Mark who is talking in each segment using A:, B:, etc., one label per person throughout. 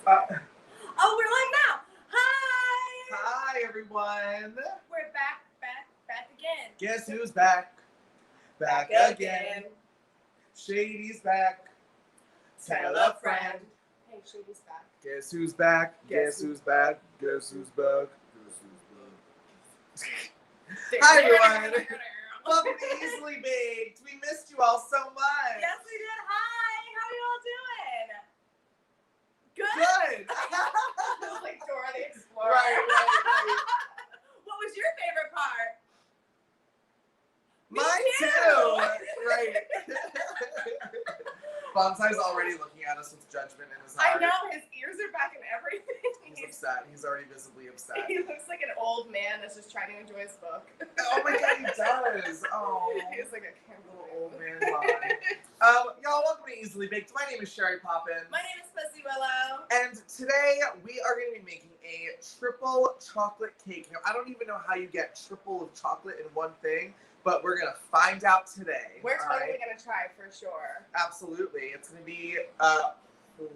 A: Oh, we're live now. Hi.
B: Hi, everyone.
A: We're back again.
B: Guess who's back? Back again. Shady's back.
A: Tell a friend. Hey, Shady's back.
B: Guess who's back? Guess who's back? Guess who's back? Guess who's back? Hi, everyone. Welcome to Easily Baked. We missed you all so much.
A: Yes, we did. Hi. How are you all doing? Good. Like Dora the Explorer.
B: Right.
A: What was your favorite part?
B: Mine too. Right. Bonsai's already looking at us with judgment in his heart.
A: I know, his ears are back and everything.
B: He's upset. He's already visibly upset.
A: He looks like an old man that's just trying to enjoy his book.
B: Oh my god, he does. Oh.
A: He's like a little
B: Old man vibe. Y'all, welcome to Easily Baked. My name is Sherry Poppins.
A: My name is Pussy Willow.
B: And today we are going to be making a triple chocolate cake. Now, I don't even know how you get triple of chocolate in one thing, but we're going to find out today.
A: We're totally going to try for sure.
B: Absolutely. It's going to be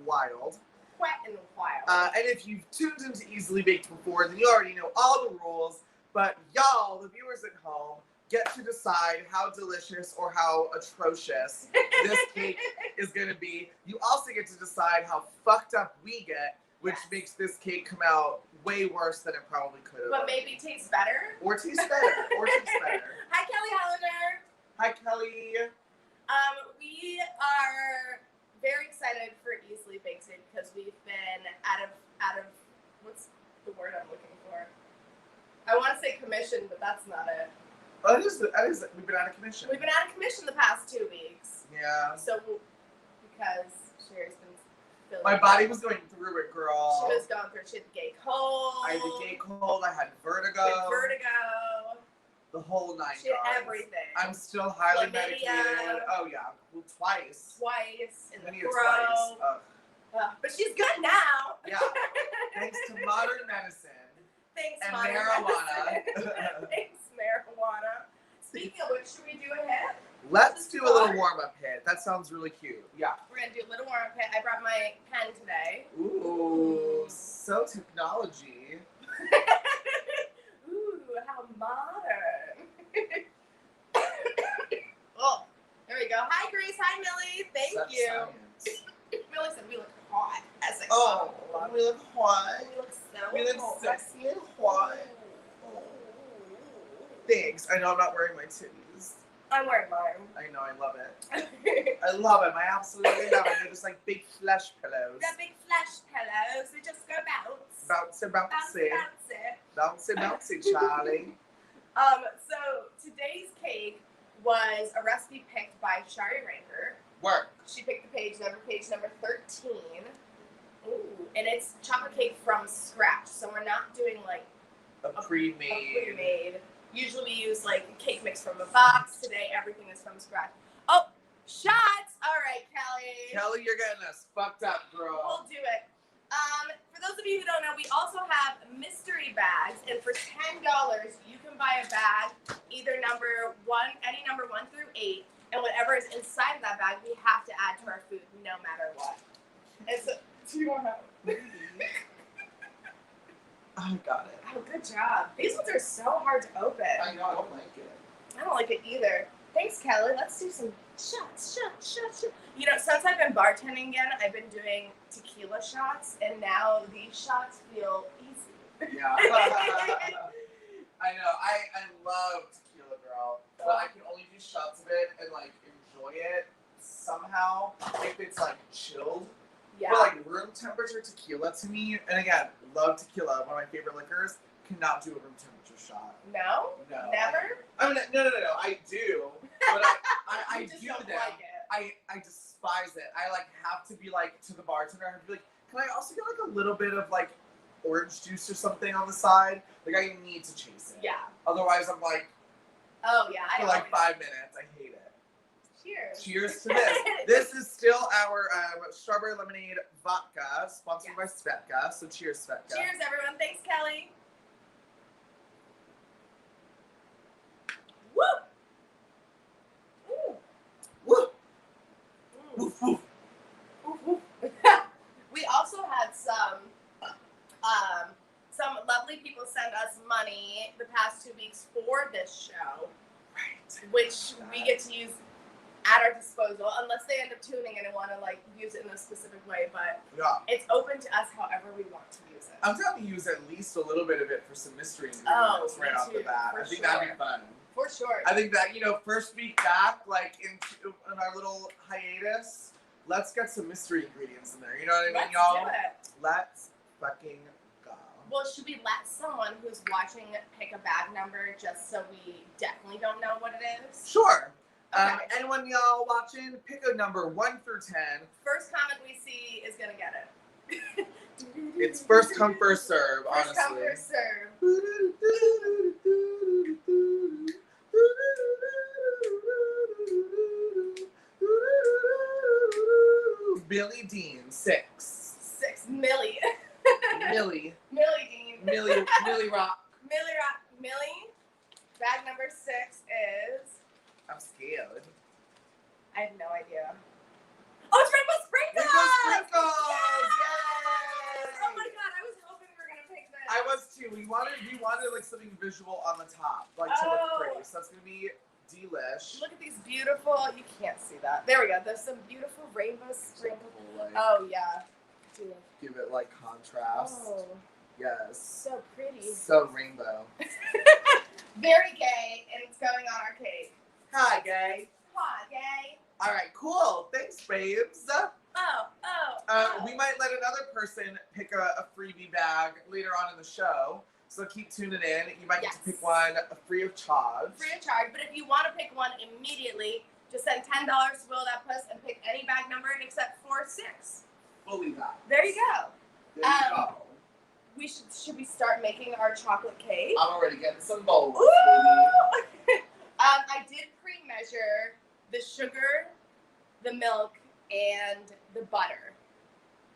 B: wild.
A: Wet and wild.
B: And if you've tuned into Easily Baked before, then you already know all the rules. But y'all, the viewers at home, get to decide how delicious or how atrocious this cake is going to be. You also get to decide how fucked up we get, which makes this cake come out way worse than it probably could have.
A: But maybe tastes better.
B: Or tastes better.
A: Hi, Kelly Hollander.
B: Hi, Kelly.
A: We are very excited for Easily Baked because we've been out of what's the word I'm looking for? I want to say commission, but that's not it.
B: Oh, that is, we've been out of commission.
A: We've been out of commission the past 2 weeks.
B: Yeah.
A: So, because Sherry's been feeling
B: my body was going through it, girl.
A: She was going through it. She had the gay cold.
B: I had the gay cold. I had vertigo. The whole 9
A: She had everything.
B: I'm still highly
A: Chlamydia.
B: medicated. Oh, yeah. Well, twice.
A: In the
B: Chlamydia
A: throat.
B: twice.
A: But she's good now.
B: Yeah. Thanks to modern medicine.
A: Thanks,
B: and
A: modern
B: marijuana.
A: medicine. Thanks, marijuana. Speaking of which, should we do a hit?
B: Let's do a little warm-up hit. That sounds really cute. Yeah.
A: We're going to do a little warm-up hit. I brought my pen today.
B: Ooh, so technology.
A: Ooh, how modern. Oh, there we go. Hi, Grace. Hi, Millie. Thank you.
B: Science.
A: Millie said we look hot. As a
B: Oh, we look hot.
A: We look so
B: We look
A: hot.
B: sexy and hot. Thanks. I know I'm not wearing my titties.
A: I'm wearing mine.
B: I know, I love it. I love them. I absolutely love them. They're just like big flesh pillows.
A: They're big flesh pillows. They just go bounce.
B: Bouncy, bouncy.
A: Bouncy.
B: Bouncy, bouncy, Charlie.
A: So today's cake was a recipe picked by Shari Ranker.
B: Work.
A: She picked the page number 13. Ooh, and it's chocolate cake from scratch. So we're not doing like
B: A pre-made.
A: Usually we use like cake mix from a box. Today everything is from scratch. Oh, shots! All right, Kelly.
B: Kelly, you're getting us fucked up, girl.
A: We'll do it. For those of you who don't know, we also have mystery bags, and for $10 you can buy a bag, either any number 1 through 8, and whatever is inside of that bag, we have to add to our food, no matter what. And so, do you want to?
B: I got it.
A: Oh, good job. These ones are so hard to open.
B: I know, I don't like it.
A: I don't like it either. Thanks, Kelly. Let's do some shots. You know, since I've been bartending again, I've been doing tequila shots, and now these shots feel easy.
B: Yeah. I know. I love tequila, girl. But I can only do shots of it and, like, enjoy it somehow if it's, like, chilled.
A: Yeah.
B: But, like, room temperature tequila to me, and again, love tequila, one of my favorite liquors, cannot do a room temperature shot.
A: No?
B: No.
A: Never?
B: I mean, no. I do. But I
A: just
B: do
A: don't
B: them.
A: like it.
B: I despise it. I, like, have to be, like, to the bartender, I have to be like, can I also get, like, a little bit of, like, orange juice or something on the side? Like, I need to chase it.
A: Yeah.
B: Otherwise, I'm like,
A: oh, yeah.
B: for like 5 minutes. I hate it.
A: Cheers.
B: Cheers to this. This is still our strawberry lemonade vodka, sponsored by Svetka. So cheers, Svetka.
A: Cheers, everyone. Thanks, Kelly. Woo! Ooh.
B: Woo! Woof, woof.
A: We also had some money the past 2 weeks for this show,
B: Right.
A: which we get to use at our disposal, unless they end up tuning in and want to like use it in a specific way. But
B: Yeah.
A: it's open to us however we want to use it.
B: I'm trying to use at least a little bit of it for some mystery
A: Oh,
B: ingredients
A: me
B: right off the
A: too,
B: bat.
A: for
B: I think
A: sure.
B: that'd be fun.
A: For sure.
B: I think that, first week back, like in our little hiatus, let's get some mystery ingredients in there. You know what I mean,
A: Let's
B: y'all?
A: do it.
B: Let's fucking go.
A: Well, should we let someone who's watching pick a bag number just so we definitely don't know what it is?
B: Sure.
A: Okay.
B: Anyone y'all watching, pick a number 1 through 10.
A: First comment we see is gonna get it.
B: It's first come, first serve, honestly.
A: First come, first serve.
B: Billy Dean, 6.
A: 6. Millie.
B: Millie.
A: Millie Dean.
B: Millie Rock.
A: Millie Rock. Millie. Bag number 6 is.
B: I'm scared.
A: I have no idea. Oh, it's Rainbow Sprinkles!
B: Rainbow Sprinkles!
A: Yes!
B: Yay!
A: Oh my god, I was hoping we were gonna pick this.
B: I was too. We wanted like something visual on the top, like to
A: Oh.
B: look pretty. So that's gonna be delish.
A: Look at these beautiful. You can't see that. There we go. There's some beautiful rainbow sprinkles.
B: Like,
A: Oh yeah. Dude.
B: give it like contrast.
A: Oh,
B: Yes.
A: so pretty.
B: So rainbow.
A: Very gay, and it's going on our cake.
B: Hi, gay.
A: Hi, gay.
B: All right, cool. Thanks, babes.
A: Oh.
B: We might let another person pick a freebie bag later on in the show. So keep tuning in. You might get to pick one free of charge.
A: Free of charge, but if you want to pick one immediately, just send $10 to Will That Puss and pick any bag number except for 6.
B: Fully that.
A: There you go.
B: There you go.
A: Should we start making our chocolate cake?
B: I'm already getting some bowls.
A: Ooh! I did pre-measure the sugar, the milk, and the butter.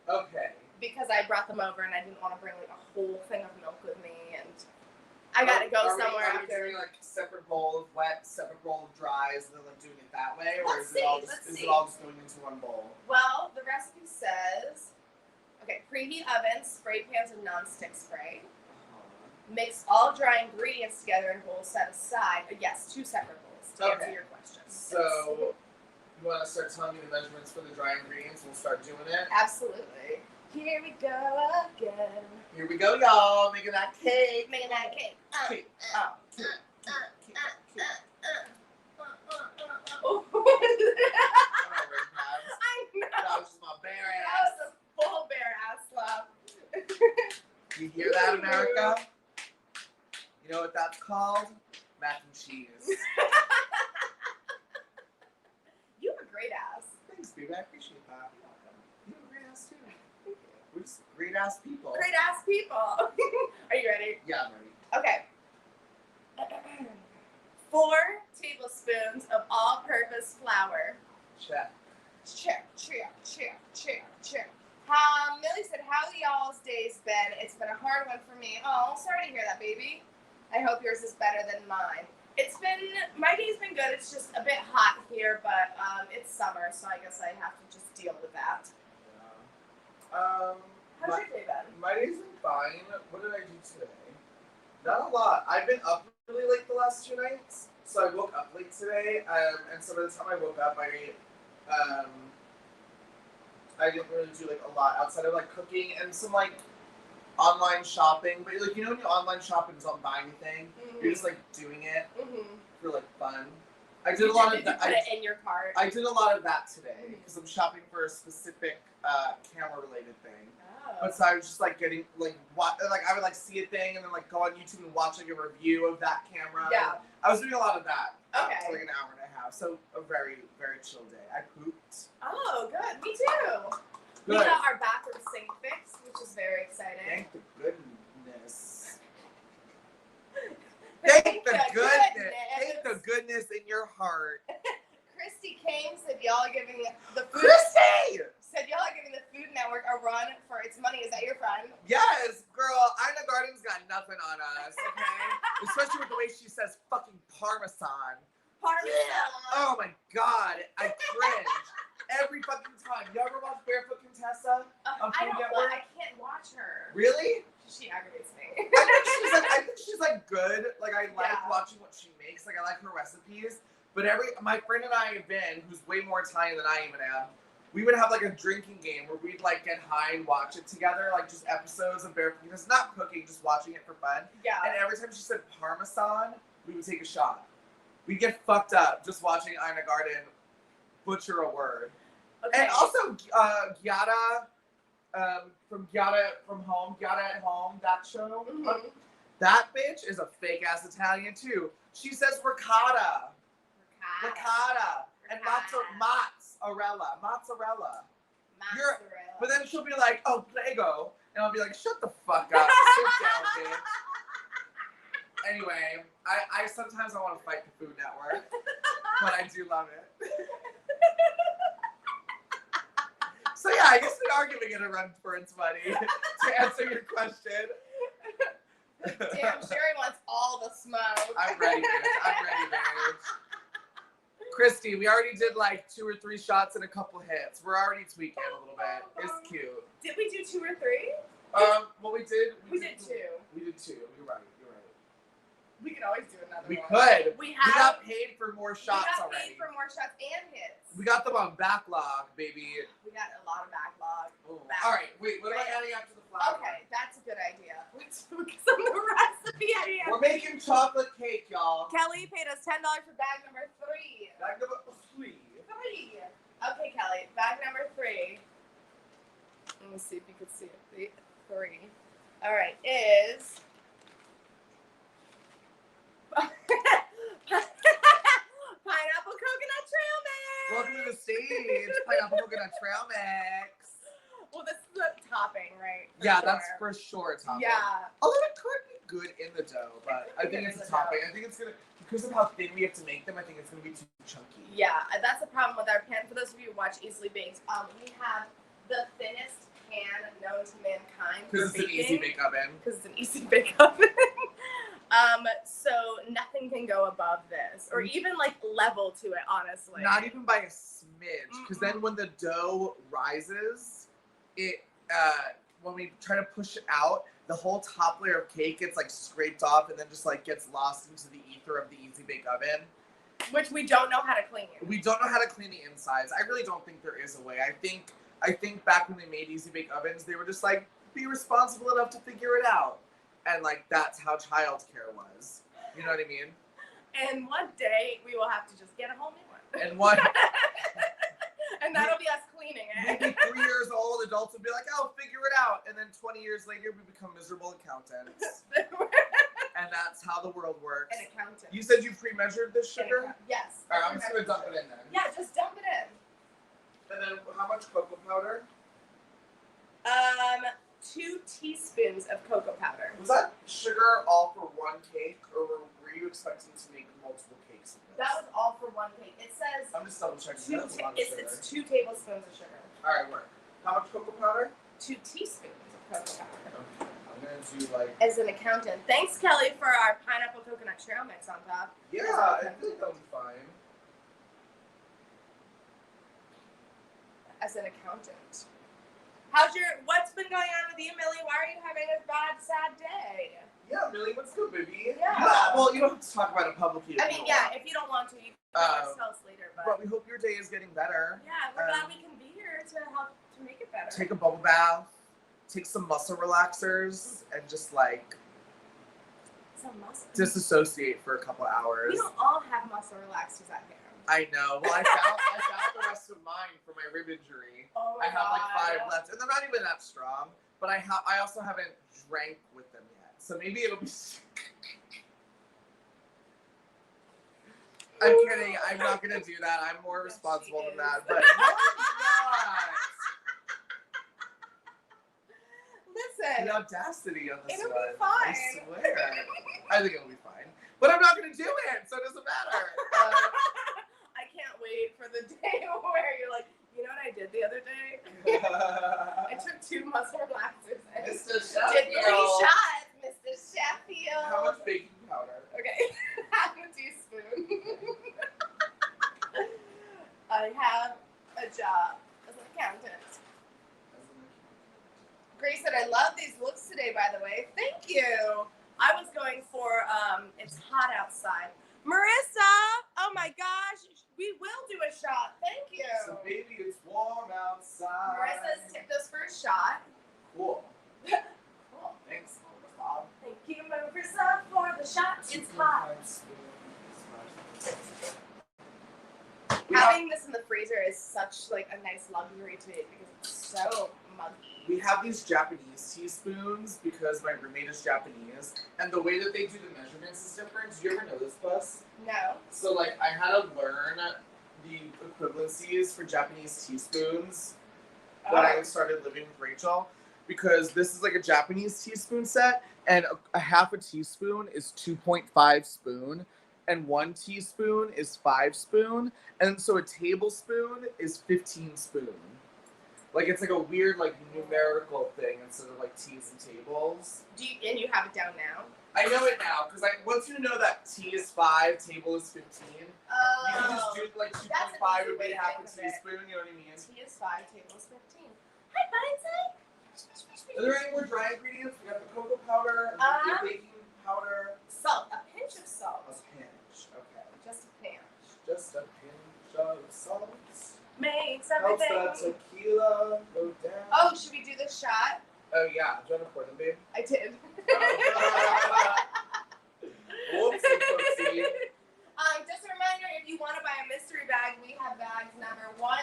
B: Okay.
A: Because I brought them over and I didn't want to bring like a whole thing of milk with me, and I gotta go somewhere
B: Are we
A: after.
B: doing like separate bowl of wet, separate bowl of dries, and then like doing it that way, or
A: Let's
B: is it all
A: see,
B: just
A: let's
B: is
A: see.
B: it all just going into one bowl?
A: Well, the recipe says, okay, preheat oven, spray pans and non-stick spray. Mix all dry ingredients together in bowls set aside. Yes, 2 separate bowls to answer
B: Okay.
A: your question.
B: So, you want to start telling me the measurements for the dry ingredients? We'll start doing it.
A: Absolutely. Here we go again.
B: Here we go, y'all, making that cake.
A: Making that cake.
B: Cake. Ah, cake.
A: Oh.
B: I'm not very proud.
A: I know.
B: That was just my bare
A: That
B: ass.
A: was a full bear ass slap.
B: You hear that, America? You know what that's called? Mac and cheese.
A: You have a great ass.
B: Thanks, baby. I appreciate that. You have a great ass too. We're just great ass people.
A: Great ass people. Are you ready?
B: Yeah, I'm ready.
A: Okay. 4 tablespoons of all-purpose flour.
B: Check.
A: Check. Millie said, how y'all's days been? It's been a hard one for me. Oh, sorry to hear that, baby. I hope yours is better than mine. My day's been good. It's just a bit hot here, but it's summer, so I guess I have to just deal with that.
B: Yeah.
A: How's your day been?
B: My day's been fine. What did I do today? Not a lot. I've been up really late the last 2 nights, so I woke up late today, and so by the time I woke up, I didn't really do like a lot outside of like cooking and some like online shopping. But like, you know when you online shop and don't buy anything, you're just like doing it for like fun. I did a lot of that.
A: Put it in your cart.
B: I did a lot of that today because I'm shopping for a specific camera related thing.
A: Oh.
B: But so I was just like getting like I would like see a thing and then like go on YouTube and watch like a review of that camera.
A: Yeah.
B: I was doing a lot of that
A: Okay.
B: for like an hour and a half. So a very, very chill day. I pooped.
A: Oh, good. Me too. We
B: Good.
A: got our bathroom sink fixed, which is very exciting.
B: Thank the goodness. Thank the goodness. Thank the goodness in your heart.
A: Christy Kane said y'all are giving the food.
B: Christy!
A: Said y'all are giving the Food Network a run for its money. Is that your friend?
B: Yes, girl. Ina Garden's got nothing on us, okay? Especially with the way she says fucking Parmesan.
A: Parmesan.
B: Oh my god, I cringe every fucking time. You ever watch Barefoot Contessa? On
A: I
B: Food
A: don't.
B: Network?
A: I can't watch her.
B: Really?
A: She aggravates me.
B: I think she's like good. Like I like
A: Yeah.
B: watching what she makes. Like I like her recipes. But my friend and I, Ben, who's way more Italian than I even am, we would have like a drinking game where we'd like get high and watch it together, like just episodes of Bare Penis, not cooking, just watching it for fun.
A: Yeah.
B: And every time she said Parmesan, we would take a shot. We'd get fucked up just watching Ina Garden butcher a word.
A: Okay.
B: And also Giada from Giada at Home, that show.
A: Mhm.
B: That bitch is a fake ass Italian too. She says ricotta. And mozzarella. You're- But then she'll be like, oh, Prego. And I'll be like, shut the fuck up. Sit down, bitch. Anyway, I sometimes I want to fight the Food Network, but I do love it. So yeah, I guess we are giving it a run for its money to answer your question.
A: Damn, Sherry wants all the smoke.
B: I'm ready, bitch. Christy, we already did like 2 or 3 shots and a couple hits. We're already tweaking a little bit. It's cute.
A: Did we do 2 or 3?
B: Well, we did 2.
A: We did 2.
B: We did 2. You're right.
A: We could always do another
B: We
A: one.
B: could.
A: We
B: got paid for more shots
A: we got
B: already.
A: paid for more shots and hits.
B: We got them on backlog, baby.
A: We got a lot of backlog.
B: Ooh. All right, wait. What am I adding after the flour?
A: Okay, that's a good idea. Let's focus on the recipe idea.
B: We're making chocolate cake, y'all.
A: Kelly paid us $10 for bag number 3.
B: Bag number 3.
A: 3. Okay, Kelly, bag number 3. Let me see if you can see it. The 3. All right, is pineapple coconut trail mix.
B: Welcome to the stage, pineapple coconut trail mix.
A: Well, this is the topping, right?
B: Yeah,
A: sure.
B: that's for sure a topping.
A: Yeah.
B: Although it could be good in the dough, but I think it's a topping. I think it's gonna, because of how thin we have to make them, I think it's gonna be too chunky.
A: Yeah, that's the problem with our pan. For those of you who watch Easily Baked, we have the thinnest pan known to mankind.
B: Because it's an easy bake oven.
A: Because it's an easy bake oven. So nothing can go above this, or even like level to it, honestly.
B: Not even by a smidge, because then when the dough rises, it when we try to push it out, the whole top layer of cake gets like scraped off and then just like gets lost into the ether of the easy bake oven.
A: Which we don't know how to clean.
B: We don't know how to clean the insides. I really don't think there is a way. I think back when they made easy bake ovens, they were just like, be responsible enough to figure it out. And like that's how childcare was. You know what I mean?
A: And one day we will have to just get a whole new one.
B: And one
A: and that'll be us cleaning it.
B: maybe 3 years old, adults would be like, oh, figure it out. And then 20 years later, we become miserable accountants. And that's how the world works.
A: An accountant.
B: You said you pre-measured this sugar?
A: Yes.
B: All right, I'm just going to dump it in then.
A: Yeah, just dump it in.
B: And then how much cocoa powder?
A: 2 teaspoons of cocoa powder.
B: Was that sugar all for one cake, or were you expecting to make multiple cakes of this?
A: That was all for one cake. It says
B: I'm just double checking. That's a lot of sugar.
A: it's 2 tablespoons of sugar.
B: All right, work. How much cocoa powder?
A: 2 teaspoons of cocoa powder.
B: Okay. I'm gonna do like.
A: As an accountant, thanks Kelly for our pineapple coconut trail mix on top.
B: Yeah, I think that'll be fine.
A: As an accountant. What's been going on with you, Millie? Why are you having a bad, sad day?
B: Yeah, Millie, what's good, baby?
A: Yeah.
B: Well, you don't have to talk about it publicly.
A: I mean, yeah, if you don't want to, you can always tell us later.
B: But we hope your day is getting better.
A: Yeah, we're glad we can be here to help to make it better.
B: Take a bubble bath, take some muscle relaxers, and just like
A: Some muscle.
B: disassociate for a couple hours.
A: We don't all have muscle relaxers at home.
B: I know. Well, I found the rest of mine for my rib injury.
A: Oh
B: I
A: my
B: have like
A: God.
B: 5 left, and they're not even that strong. But I also haven't drank with them yet, so maybe it'll be. I'm kidding. I'm not gonna do that. I'm more
A: Yes,
B: responsible
A: she
B: than
A: is.
B: that. But no, I'm
A: Listen.
B: not. The audacity on this
A: It'll
B: one.
A: be fine.
B: I swear. I think it'll be fine. But I'm not gonna do it, so it doesn't matter.
A: I can't wait for the day where you're like, you know what I did the other day? I took 2 muscle relaxers and
B: Mr.
A: did 3
B: Sheffield.
A: shots, Mr. Sheffield.
B: How much baking powder?
A: Okay, half a teaspoon. I have a job as an accountant. Grace said, I love these looks today, by the way. Thank you. I was going for It's Hot Outside. Marissa, oh my gosh, we will do a shot. Thank you.
B: So baby, it's warm outside.
A: Marissa's tipped us for a shot.
B: Cool.
A: Cool.
B: Thanks, Marissa.
A: Thank you, Marissa, for the shot. It's hot. Having this in the freezer is such like a nice luxury to it because it's so muggy.
B: We have these Japanese teaspoons because my roommate is Japanese, and the way that they do the measurements is different. Did you ever know this, Bus?
A: No.
B: So like I had to learn the equivalencies for Japanese teaspoons when I started living with Rachel, because this is like a Japanese teaspoon set, and a half a teaspoon is 2.5 spoon, and 1 teaspoon is 5 spoon, and so a tablespoon is 15 spoon. Like it's like a weird like numerical thing instead of like teas and tables.
A: And you have it down now?
B: I know it now because once you know that tea is 5, table is 15, you can just do like 2.5 would be half a teaspoon. You know what I mean?
A: Tea is 5, table is 15. Hi, Bunny.
B: Are there any more dry ingredients? We got the cocoa powder, the baking powder,
A: salt, a pinch of salt.
B: A pinch, okay.
A: Just a pinch.
B: Just a pinch of salt.
A: Makes
B: Helps
A: everything.
B: that tequila go down.
A: Oh, should we do the shot?
B: Oh yeah, do you want to pour them, babe?
A: I did.
B: Whoopsie poopsie.
A: Just a reminder, if you want to buy a mystery bag, we have bags number 1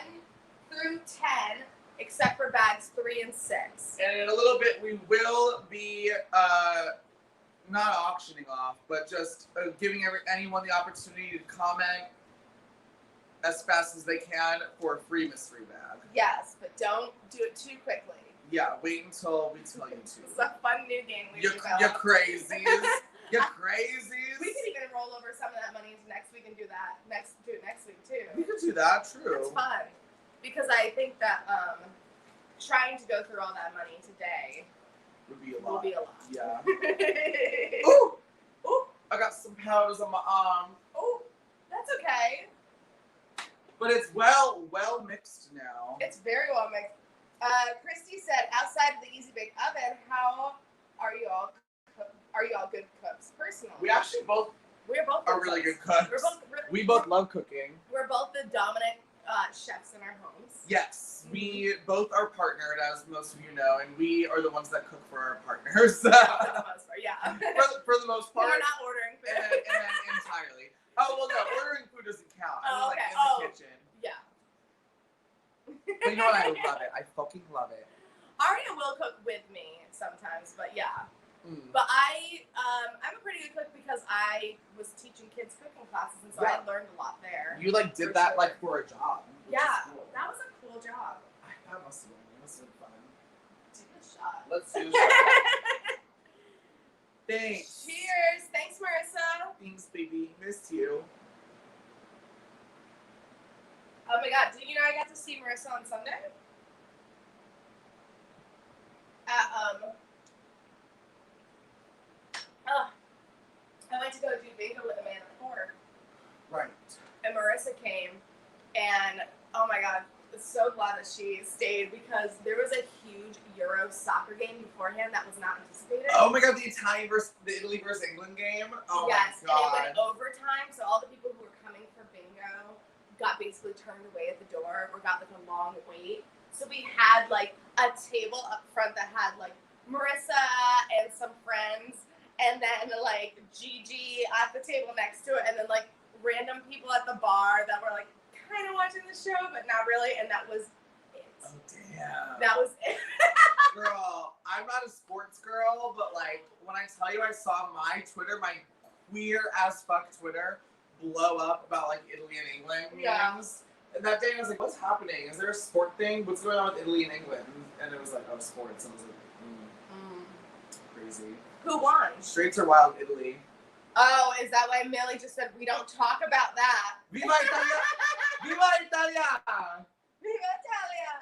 A: through 10, except for bags 3 and 6.
B: And in a little bit, we will be not auctioning off, but just giving anyone the opportunity to comment as fast as they can for a free mystery bag.
A: Yes, but don't do it too quickly.
B: Yeah, wait until we tell you to.
A: It's a fun new game we
B: You're crazies. You're crazies.
A: We could even roll over some of that money into next week and do it next week too.
B: We could do that, true.
A: It's fun. Because I think that trying to go through all that money today
B: will be a lot. Yeah.
A: Ooh!
B: Ooh! I got some powders on my arm.
A: Ooh! That's okay.
B: But it's well mixed now.
A: It's very well mixed. Christy said, outside of the Easy Bake Oven, how are you all good cooks personally?
B: We actually
A: we're both
B: are really good cooks. We both love cooking.
A: We're both the dominant chefs in our homes.
B: Yes, we both are partnered, as most of you know, and we are the ones that cook for our partners.
A: For the most part, yeah.
B: for the most part.
A: We're not ordering food.
B: And entirely. Oh, well, no, ordering food doesn't count. I mean,
A: okay.
B: like, in the kitchen.
A: Yeah.
B: But you know what? I love it. I fucking love it.
A: Aria will cook with me sometimes, but yeah. But I'm a pretty good cook because I was teaching kids cooking classes, and so I learned a lot there.
B: You like did that like for a job.
A: Yeah, cool. That was a cool job.
B: That must have been fun.
A: Do the shot.
B: Let's do the shot. Thanks.
A: Cheers. Thanks, Marissa.
B: Thanks, baby. Missed you.
A: Oh my God! Did you know I got to see Marissa on Sunday? I went to go do bingo with a man at the port.
B: Right.
A: And Marissa came, and oh my God, I'm so glad that she stayed because there was a huge Euro soccer game beforehand that was not anticipated.
B: Oh my God, the Italy versus England game. Oh
A: yes,
B: my God.
A: and it went overtime, so all the people who were coming for bingo got basically turned away at the door or got like a long wait. So we had like a table up front that had like Marissa and some friends, and then like Gigi at the table next to it, and then like random people at the bar that were like kind of watching the show, but not really, and that was it.
B: Oh damn.
A: That was it.
B: Girl, I'm not a sports girl, but like when I tell you I saw my Twitter, my queer as fuck Twitter blow up about like Italy and England meetings. And that day I was like, what's happening? Is there a sport thing? What's going on with Italy and England? And it was like, oh, sports. And I was like, crazy.
A: Who won?
B: Streets are wild, Italy.
A: Oh, is that why Millie just said we don't talk about that?
B: Viva Italia! Viva Italia!
A: Viva Italia!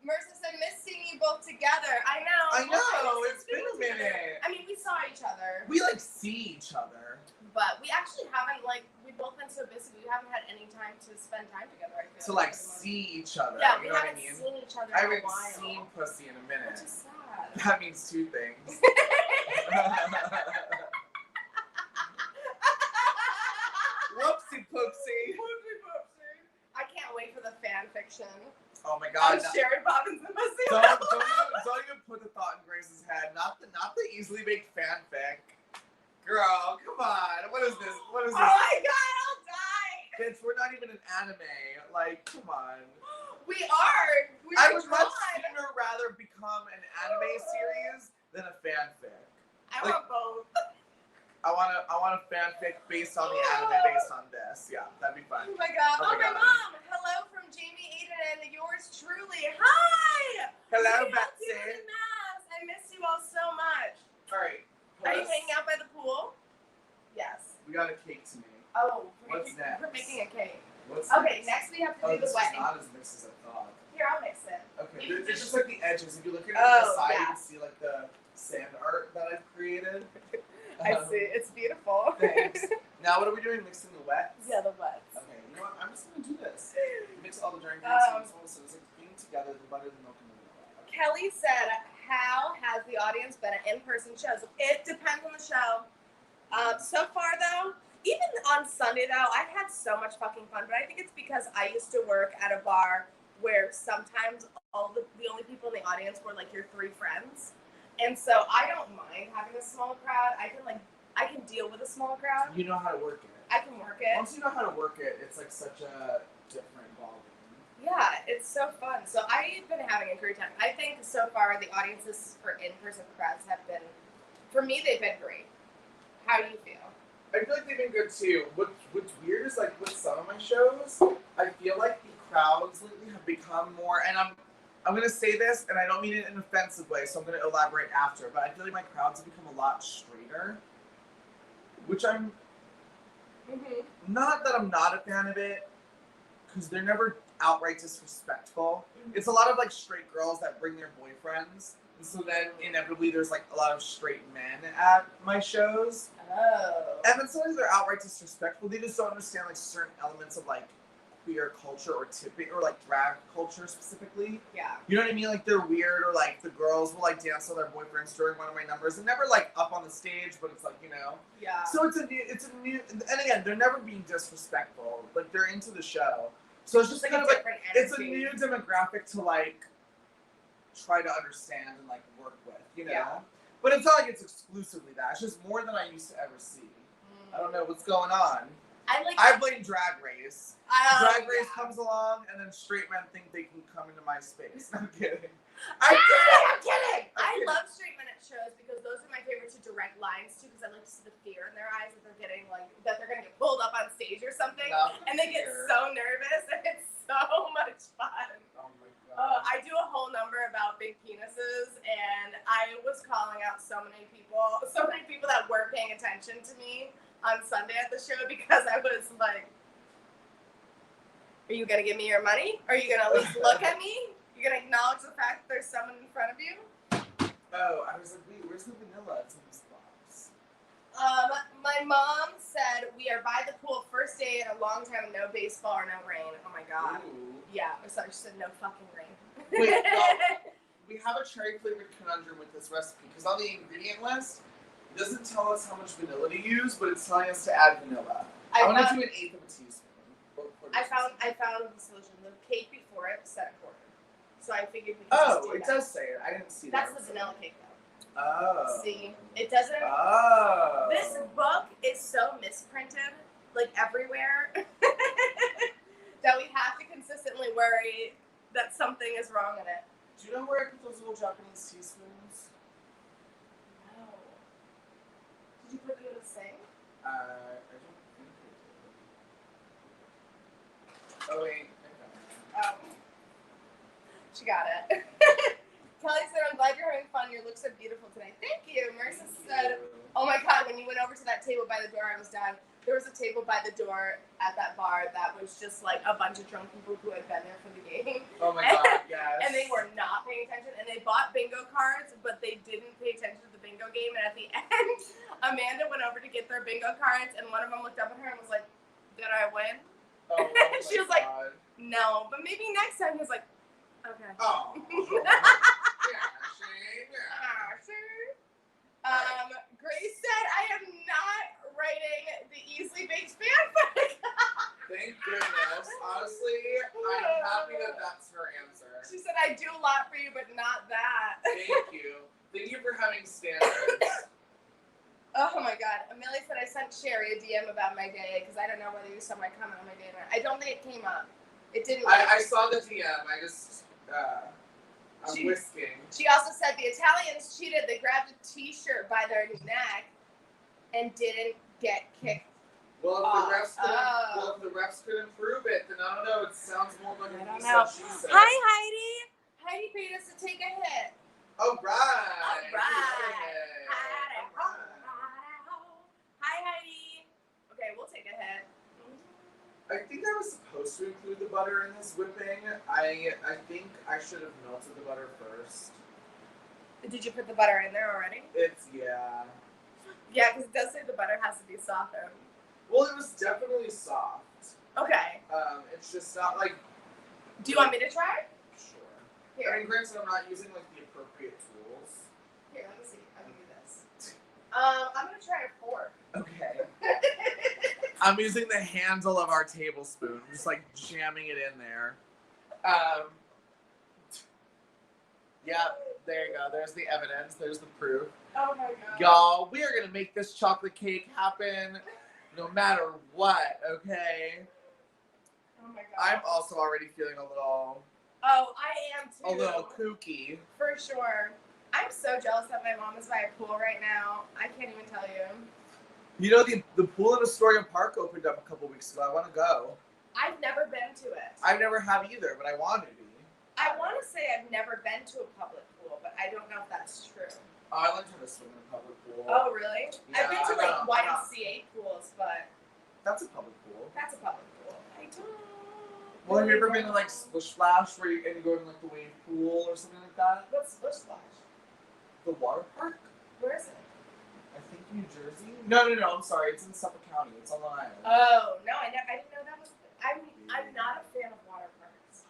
A: Marissa said, miss seeing you both together. I know.
B: I know. It's been a minute.
A: I mean, we saw each other.
B: We like see each other.
A: But we actually haven't, like, we've both been so busy. We haven't had any time to spend time together. I feel
B: To like see each other.
A: Yeah,
B: you
A: we
B: know what I
A: haven't
B: mean?
A: seen each other
B: I
A: in a
B: haven't
A: while.
B: seen pussy in a minute.
A: Which is sad.
B: That means two things. Whoopsie poopsie.
A: Whoopsie poopsie. I can't wait for the fan fiction.
B: Oh my god.
A: Sherry Poppins and Pussy.
B: Don't even put the thought in Grace's head. Not the easily baked fanfic. Girl, come on. What is this?
A: Oh my god, I'll die.
B: Bitch, we're not even an anime. Like, come on.
A: We are.
B: I would much sooner rather become an anime series than a fanfic.
A: I
B: like,
A: want both.
B: I want a fanfic based on the anime based on this. Yeah, that'd be fun.
A: Oh my god.
B: Oh
A: Oh,
B: my
A: my
B: God.
A: mom. Hello from Jamie Aiden and yours truly. Hi.
B: Hello,
A: We
B: Betsy.
A: have you in Mass. I miss you all so much.
B: All right.
A: Are you hanging out by the pool? Yes.
B: We got a cake to make.
A: Oh,
B: What's next?
A: We're making a cake.
B: What's
A: Okay, next we have to do the
B: this
A: wedding.
B: is not as mixed as I thought.
A: Here, I'll mix it.
B: Okay, there's just like the edges. If you look at it
A: Oh,
B: on the side,
A: yeah.
B: you can see like the sand art that I've created.
A: I see. It's beautiful.
B: Thanks. Now what are we doing? Mixing the wets?
A: Yeah, the wets.
B: Okay, you know what? I'm just gonna do this. Mix all the dry
A: Um,
B: ingredients, so it's like being together, the butter, the milk, and the vanilla. Okay.
A: Kelly said, how has the audience been at in-person shows? It depends on the show. So far, though, even on Sunday, though, I've had so much fucking fun. But I think it's because I used to work at a bar where sometimes the only people in the audience were, like, your three friends. And so I don't mind having a small crowd. I can deal with a small crowd.
B: You know how to work it.
A: I can work it.
B: Once you know how to work it, it's like such a different ballgame.
A: Yeah, it's so fun. So I've been having a great time. I think so far the audiences for in-person crowds have been, for me, they've been great. How do you feel?
B: I feel like they've been good too. What's weird is like with some of my shows, I feel like the crowds lately have become more, and I'm gonna say this, and I don't mean it in an offensive way, so I'm gonna elaborate after, but I feel like my crowds have become a lot straighter, which I'm not that I'm not a fan of it, because they're never outright disrespectful. It's a lot of like straight girls that bring their boyfriends, and so then inevitably there's like a lot of straight men at my shows.
A: Oh.
B: And then sometimes they're outright disrespectful. They just don't understand like certain elements of like queer culture or like drag culture specifically.
A: Yeah.
B: You know what I mean? Like they're weird, or like the girls will like dance with their boyfriends during one of my numbers, and never like up on the stage, but it's like, you know.
A: Yeah.
B: So it's a new, and again, they're never being disrespectful. Like they're into the show, so it's just
A: like
B: kind
A: a
B: of like
A: different
B: it's a
A: energy.
B: new demographic to like try to understand and like work with, you know.
A: Yeah.
B: But it's not like it's exclusively that. It's just more than I used to ever see. I don't know what's going on. I blame Drag Race. Drag Race comes along, and then straight men think they can come into my space. I'm kidding. I'm kidding.
A: I love straight men at shows because those are my favorite to direct lines to, because I like to see the fear in their eyes that they're getting like that they're gonna get pulled up on stage or something, and they get so nervous, and it's so much fun.
B: Oh my god.
A: I do a whole number about big penises, and I was calling out so many people that weren't paying attention to me on Sunday at the show, because I was like, are you going to give me your money? Are you going to at least look at me? You're going to acknowledge the fact that there's someone in front of you?
B: Oh, I was like, wait, where's the vanilla? It's in this box.
A: My mom said we are by the pool, first day in a long time, no baseball or no rain. Oh my god.
B: Ooh.
A: Yeah, sorry, she said no fucking rain.
B: Wait, well, we have a cherry flavored conundrum with this recipe, because on the ingredient list, it doesn't tell us how much vanilla to use, but it's telling us to add vanilla. I want to do an eighth of a teaspoon.
A: I found the solution. The cake before it said a quarter, so I figured we could just do
B: Oh, it
A: that.
B: does say it. I didn't see that.
A: That's the vanilla cake, though.
B: Oh.
A: See, it doesn't.
B: Oh.
A: This book is so misprinted, like everywhere, that we have to consistently worry that something is wrong in it.
B: Do you know where I put those little Japanese teaspoons?
A: No. Did you put it in the sink?
B: I don't think I did. Oh wait.
A: Oh. She got it. Kelly said, I'm glad you're having fun. Your looks are beautiful today. Thank you. Marissa said, oh my god, when you went over to that table by the door, I was done. There was a table by the door at that bar that was just like a bunch of drunk people who had been there for the game.
B: Oh my god, yes.
A: And they were not paying attention. And they bought bingo cards, but they didn't pay attention to the bingo game. And at the end, Amanda went over to get their bingo cards, and one of them looked up at her and was like, Did I win?
B: Oh,
A: She was
B: my
A: like,
B: God.
A: no, but maybe next time. He was like, okay.
B: Oh. Yeah, Shane.
A: Grace said I am not writing the easily baked fanfic.
B: Thank goodness. Honestly, I'm happy that that's her answer.
A: She said I do a lot for you, but not that.
B: Thank you. Thank you for having standards.
A: Oh my God. Amelia said I sent Sherry a DM about my day because I don't know whether you saw my comment on my day or not. I don't think it came up. It didn't.
B: I saw the DM. I just, I'm whisking.
A: She also said the Italians cheated. They grabbed a t-shirt by their neck and didn't get kicked.
B: Well, if the refs couldn't prove it, then I don't know. It sounds more like a he said, she said.
A: Hi, Heidi. Heidi paid us to take a hit.
B: All right.
A: All right. Hi, Heidi. Okay, we'll take a hit.
B: I think I was supposed to include the butter in this whipping. I think I should have melted the butter first.
A: Did you put the butter in there already?
B: Yeah.
A: Yeah, because it does say the butter has to be softened.
B: Well, it was definitely soft.
A: Okay.
B: It's just not like.
A: Do you want me to try?
B: Sure.
A: Here.
B: I mean, granted, I'm not using like the appropriate tools.
A: Here, let me see. I'll give you this. I'm gonna try a fork.
B: Okay. I'm using the handle of our tablespoon, just like jamming it in there. Yeah, there you go. There's the evidence. There's the proof.
A: Oh my God.
B: Y'all, we are gonna make this chocolate cake happen no matter what, okay?
A: Oh my God.
B: I'm also already feeling a little
A: I am too.
B: a little kooky.
A: For sure. I'm so jealous that my mom is by a pool right now. I can't even tell you.
B: You know, the pool in Astoria Park opened up a couple weeks ago. I want to go.
A: I've never been to it.
B: I never have either, but I want to be.
A: I want to say I've never been to a public pool, but I don't know if that's true.
B: Oh, I learned how to swim in a public pool.
A: Oh, really?
B: Yeah,
A: I've been to like YMCA pools, but
B: that's a public pool.
A: that's a public pool. I don't.
B: Well, have you ever been to like Splish Splash where you go in like the wave pool or something like that?
A: What's Splish Splash?
B: The water park?
A: Where is it?
B: I think New Jersey. No, I'm sorry. It's in Suffolk County. It's on Long Island.
A: Oh no, I didn't know that was. I'm not a fan of water parks.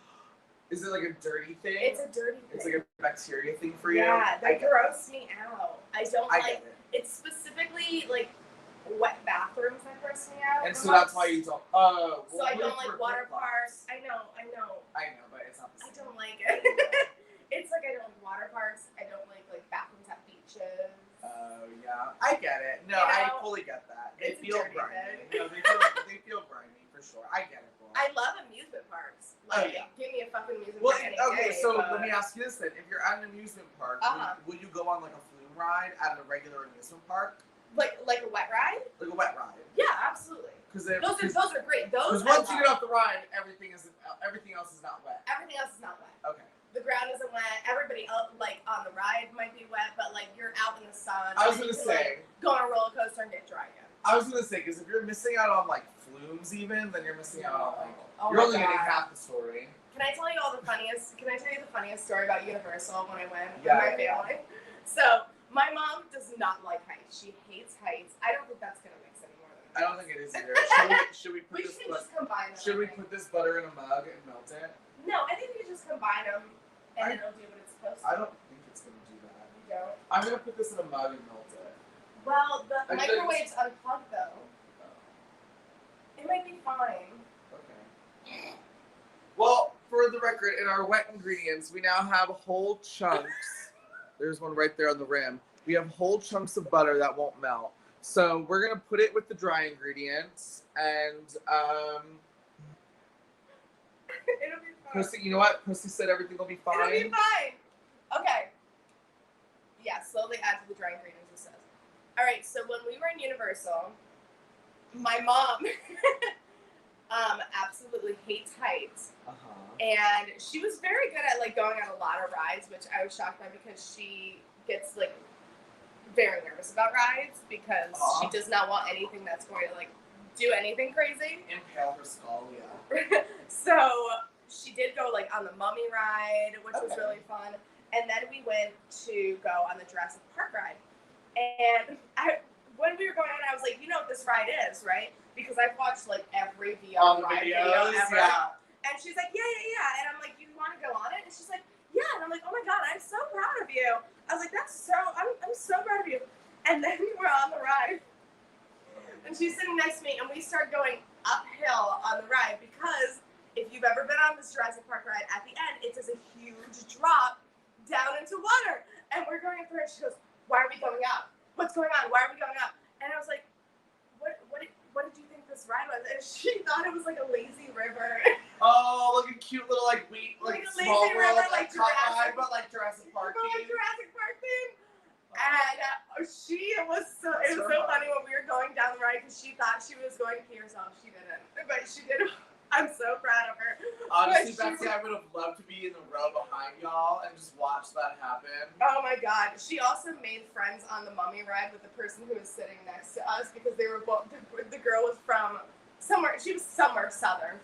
B: Is it like a dirty thing?
A: It's a dirty thing.
B: It's like a bacteria thing for you.
A: Yeah, they gross me out. I don't
B: I
A: like.
B: get it.
A: It's specifically like wet bathrooms that gross me out.
B: And so that's why you don't. Oh.
A: So I don't like water parks. I know,
B: but it's not the
A: I
B: same.
A: don't like it. It's like I don't like water parks. I don't like bathrooms at beaches.
B: Oh yeah, I get it. No,
A: You
B: I
A: know,
B: fully get that. They
A: it's a
B: feel
A: dirty
B: grimy.
A: thing.
B: No, they feel grimy for sure. I get it. Bro.
A: I love amusement parks. Like, give me a fucking amusement
B: Well,
A: park any
B: okay,
A: day,
B: so
A: but...
B: let me ask you this then: if you're at an amusement park, will you go on like a flume ride at a regular amusement park?
A: Like a wet ride?
B: Like a wet ride?
A: Yeah, absolutely.
B: Because
A: those are great. Those
B: once you get off the ride, everything else is not wet.
A: Everything else is not wet.
B: Okay.
A: The ground isn't wet. Everybody else, like on the ride, might be wet, but like you're out in the sun.
B: I was gonna say,
A: go on a roller coaster and get dry again.
B: I was gonna say, because if you're missing out on like flumes, even then you're missing out on like you're only getting half the story.
A: Can I tell you the funniest story about Universal when I went with
B: Yeah,
A: my family? So my mom does not like heights. She hates heights. I don't think that's gonna mix any more than
B: I don't think it is either. Should we put this?
A: just combine them.
B: Should we put this butter in a mug and melt it?
A: No, I think we just combine them and it'll do what it's supposed to.
B: I don't think it's gonna do that.
A: You don't?
B: I'm gonna put this in a mug and melt it.
A: Well, the
B: Actually,
A: microwave's unplugged though. It might be fine.
B: Okay. Well, for the record, in our wet ingredients, we now have whole chunks. There's one right there on the rim. We have whole chunks of butter that won't melt. So we're gonna put it with the dry ingredients, and
A: It'll be fine.
B: Pussy, you know what? Pussy said everything will be fine.
A: It'll be fine. Okay. Yeah, slowly add to the dry ingredients, it says. All right, so when we were in Universal, my mom absolutely hates heights. And she was very good at going on a lot of rides, which I was shocked by because she gets very nervous about rides because she does not want anything that's going to do anything crazy.
B: Impale her skull, yeah.
A: So she did go on the Mummy ride, which was really fun. And then we went to go on the Jurassic Park ride. And when we were going on, I was like, you know what this ride is, right? because I've watched like every
B: All
A: VR
B: the
A: ride
B: videos,
A: video ever.
B: yeah.
A: And she's like, yeah. And I'm like, you want to go on it? And she's like, yeah. And I'm like, oh my God, I'm so proud of you. I was like, I'm so proud of you. And then we're on the ride. And she's sitting next to me, and we start going uphill on the ride because if you've ever been on this Jurassic Park ride, at the end, it does a huge drop down into water. And we're going up there, and she goes, why are we going up? What's going on? Why are we going up? And I was like, what did you think this ride was? And she thought it was like a lazy river.
B: Oh, like a cute little like
A: Like a
B: small
A: lazy
B: world,
A: river,
B: like
A: like
B: car
A: Jurassic-
B: ride, but like Jurassic Park
A: Like
B: theme.
A: Jurassic Park theme. And it was so funny when we were going down the ride because she thought she was going to pee herself. She didn't, but she did. I'm so proud of her.
B: Honestly,
A: But
B: Betsy, I would have loved to be in the row behind y'all and just watch that happen.
A: Oh my God. She also made friends on the mummy ride with the person who was sitting next to us because they were both, the girl was from somewhere southern.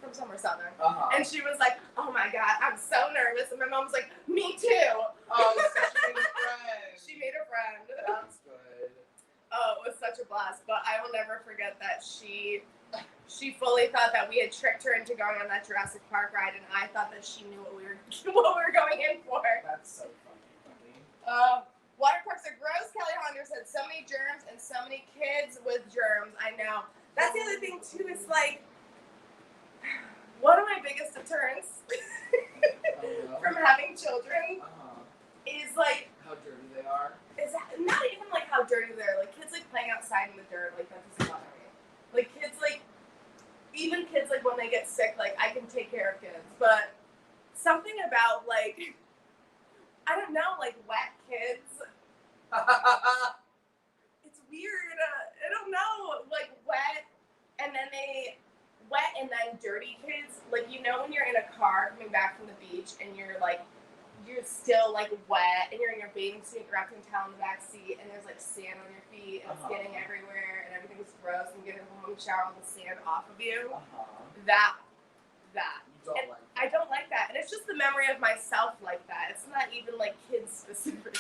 A: And she was like, oh my God, I'm so nervous. And my mom was like, me too.
B: Oh, so she made a friend.
A: She made a friend.
B: That's good.
A: Oh, it was such a blast. But I will never forget that she fully thought that we had tricked her into going on that Jurassic Park ride, and I thought that she knew what we were going in for.
B: That's so funny.
A: Water parks are gross. Kelly Hollander said so many germs and so many kids with germs. I know. That's the other thing too. Is like one of my biggest deterrents from having children is like
B: how dirty they are.
A: Is not even like how dirty they're. Like kids like playing outside in the dirt. Like that doesn't bother me. Like kids like. Even kids, like, when they get sick, like, I can take care of kids. But something about, like, I don't know, like, wet kids. It's weird. I don't know. Like, wet and then dirty kids. Like, you know when you're in a car coming back from the beach and you're, like, you're still, like, wet and you're in your bathing suit, wrapped in a towel in the back seat, and there's, like, sand on your feet and it's getting everywhere and everything's gross and you get home, shower all the sand off of you. That.
B: You don't like that.
A: I don't like that. And it's just the memory of myself like that. It's not even, like, kids specific.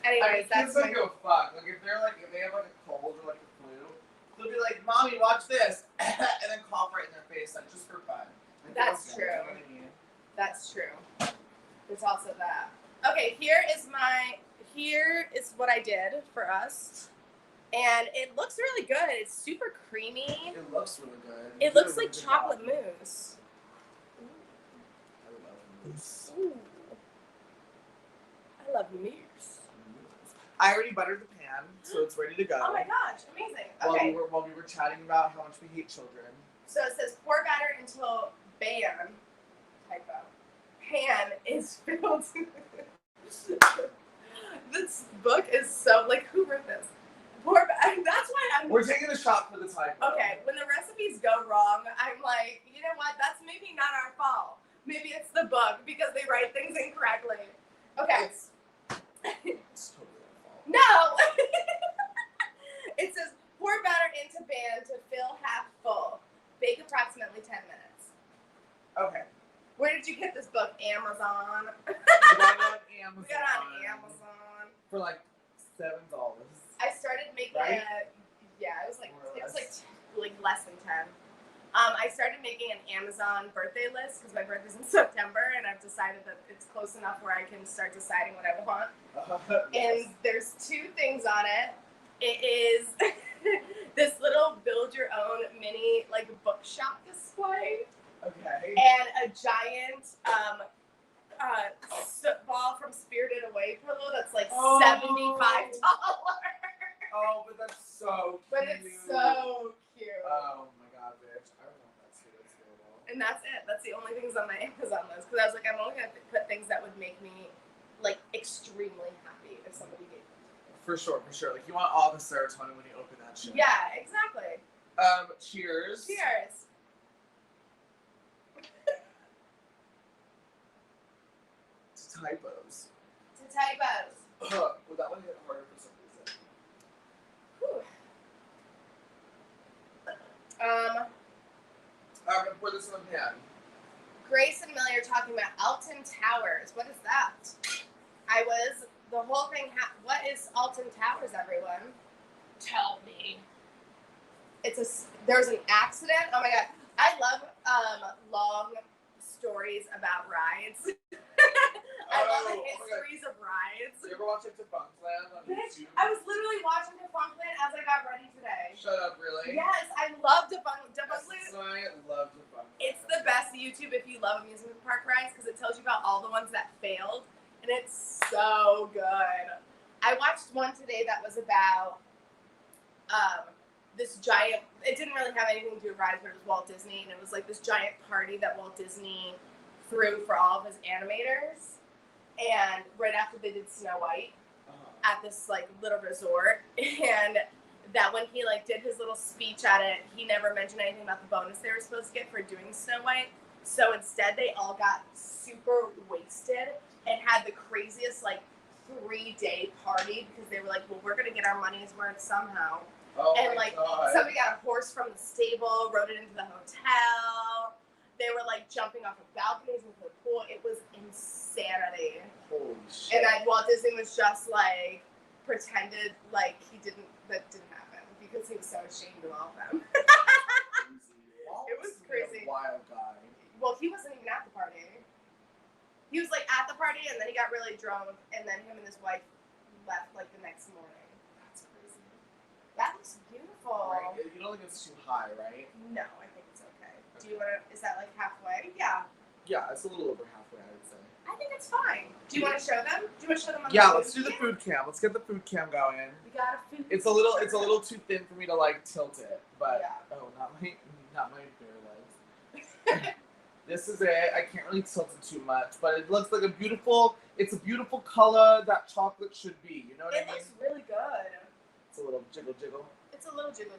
A: Anyways,
B: kids don't go fuck. Like, if they have, like, a cold or, like, a flu, they'll be like, Mommy, watch this, and then cough right in their face, like, just for fun. Like,
A: That's true.
B: You know what I mean?
A: That's true. There's also that. Okay, here is what I did for us. And it looks really good. It's super creamy.
B: It looks really good.
A: It looks like chocolate mousse.
B: I love mousse.
A: Ooh. I love mousse.
B: I already buttered the pan, so it's ready to go.
A: Oh my gosh, amazing. Okay.
B: While we were chatting about how much we hate children.
A: So it says pour batter until typo. Pan is filled. This book is so, like, who wrote this? That's why
B: We're taking a shot for the typo.
A: Okay, when the recipes go wrong, I'm like, you know what? That's maybe not our fault. Maybe it's the book because they write things incorrectly. Okay.
B: It's totally our fault.
A: No! It says pour batter into pan to fill half full. Bake approximately 10 minutes.
B: Okay.
A: Where did you get this book? Amazon.
B: We got it on Amazon.
A: We got it on Amazon.
B: For like $7.
A: I started making
B: Right?
A: it was like less than 10. I started making an Amazon birthday list because my birthday's in September, and I've decided that it's close enough where I can start deciding what I want. And there's 2 things on it. It is this little build your own mini like bookshop display.
B: Okay.
A: And a giant ball from Spirited Away pillow that's like $75.
B: Oh, but that's so cute.
A: But it's so cute.
B: Oh my god, bitch. I don't know if that's cute. It's adorable.
A: And that's it. That's the only things on my Amazon list. Because I was like, I'm only going to put things that would make me like extremely happy if somebody gave them.
B: For sure. Like, you want all the serotonin when you open that shit.
A: Yeah, exactly.
B: Cheers.
A: Cheers.
B: To typos. Well, that one hit harder for some reason.
A: Whew.
B: I'm gonna pour this in the pan.
A: Grace and Millie are talking about Alton Towers. What is that? The whole thing, what is Alton Towers, everyone? Tell me. there's an accident. Oh my god, I love long stories about rides. I love the histories of rides.
B: You ever watch Defunctland on YouTube?
A: I was literally watching Defunctland as I got ready today.
B: Shut up, really?
A: Yes, I love Defunctland.
B: I love Defunctland.
A: It's the best YouTube if you love amusement park rides because it tells you about all the ones that failed, and it's so good. I watched one today that was about this giant. It didn't really have anything to do with rides, but it was Walt Disney, and it was like this giant party that Walt Disney threw for all of his animators. And right after they did Snow White at this like little resort, and that when he like did his little speech at it, he never mentioned anything about the bonus they were supposed to get for doing Snow White. So instead, they all got super wasted and had the craziest like 3-day party because they were like, well, we're gonna get our money's worth somehow.
B: Oh
A: and
B: my
A: like
B: God.
A: somebody got a horse from the stable, rode it into the hotel. They were like jumping off of balconies into the pool. It was insanity.
B: Holy shit.
A: And Walt Disney was just like pretended like that didn't happen because he was so ashamed of all of them.
B: It
A: was crazy.
B: A wild guy.
A: Well, he wasn't even at the party. He was like at the party and then he got really drunk and then him and his wife left like the next morning.
B: That's crazy.
A: That looks beautiful.
B: Right? You don't think it's too high, right?
A: No, I think it's okay. Do you want to? Is that like halfway? Yeah.
B: Yeah, it's a little over halfway, I would say.
A: I think it's fine. Do you want to show them? Do you want to show them on
B: Yeah,
A: the
B: let's do the food cam. Let's get the food cam going.
A: We got a food.
B: It's a little too thin for me to like tilt it, but
A: Yeah.
B: oh, not my bare legs. This is it. I can't really tilt it too much, but it looks like it's a beautiful color that chocolate should be. You know what I mean?
A: It looks really good.
B: It's a little jiggle.
A: It's a little jiggle.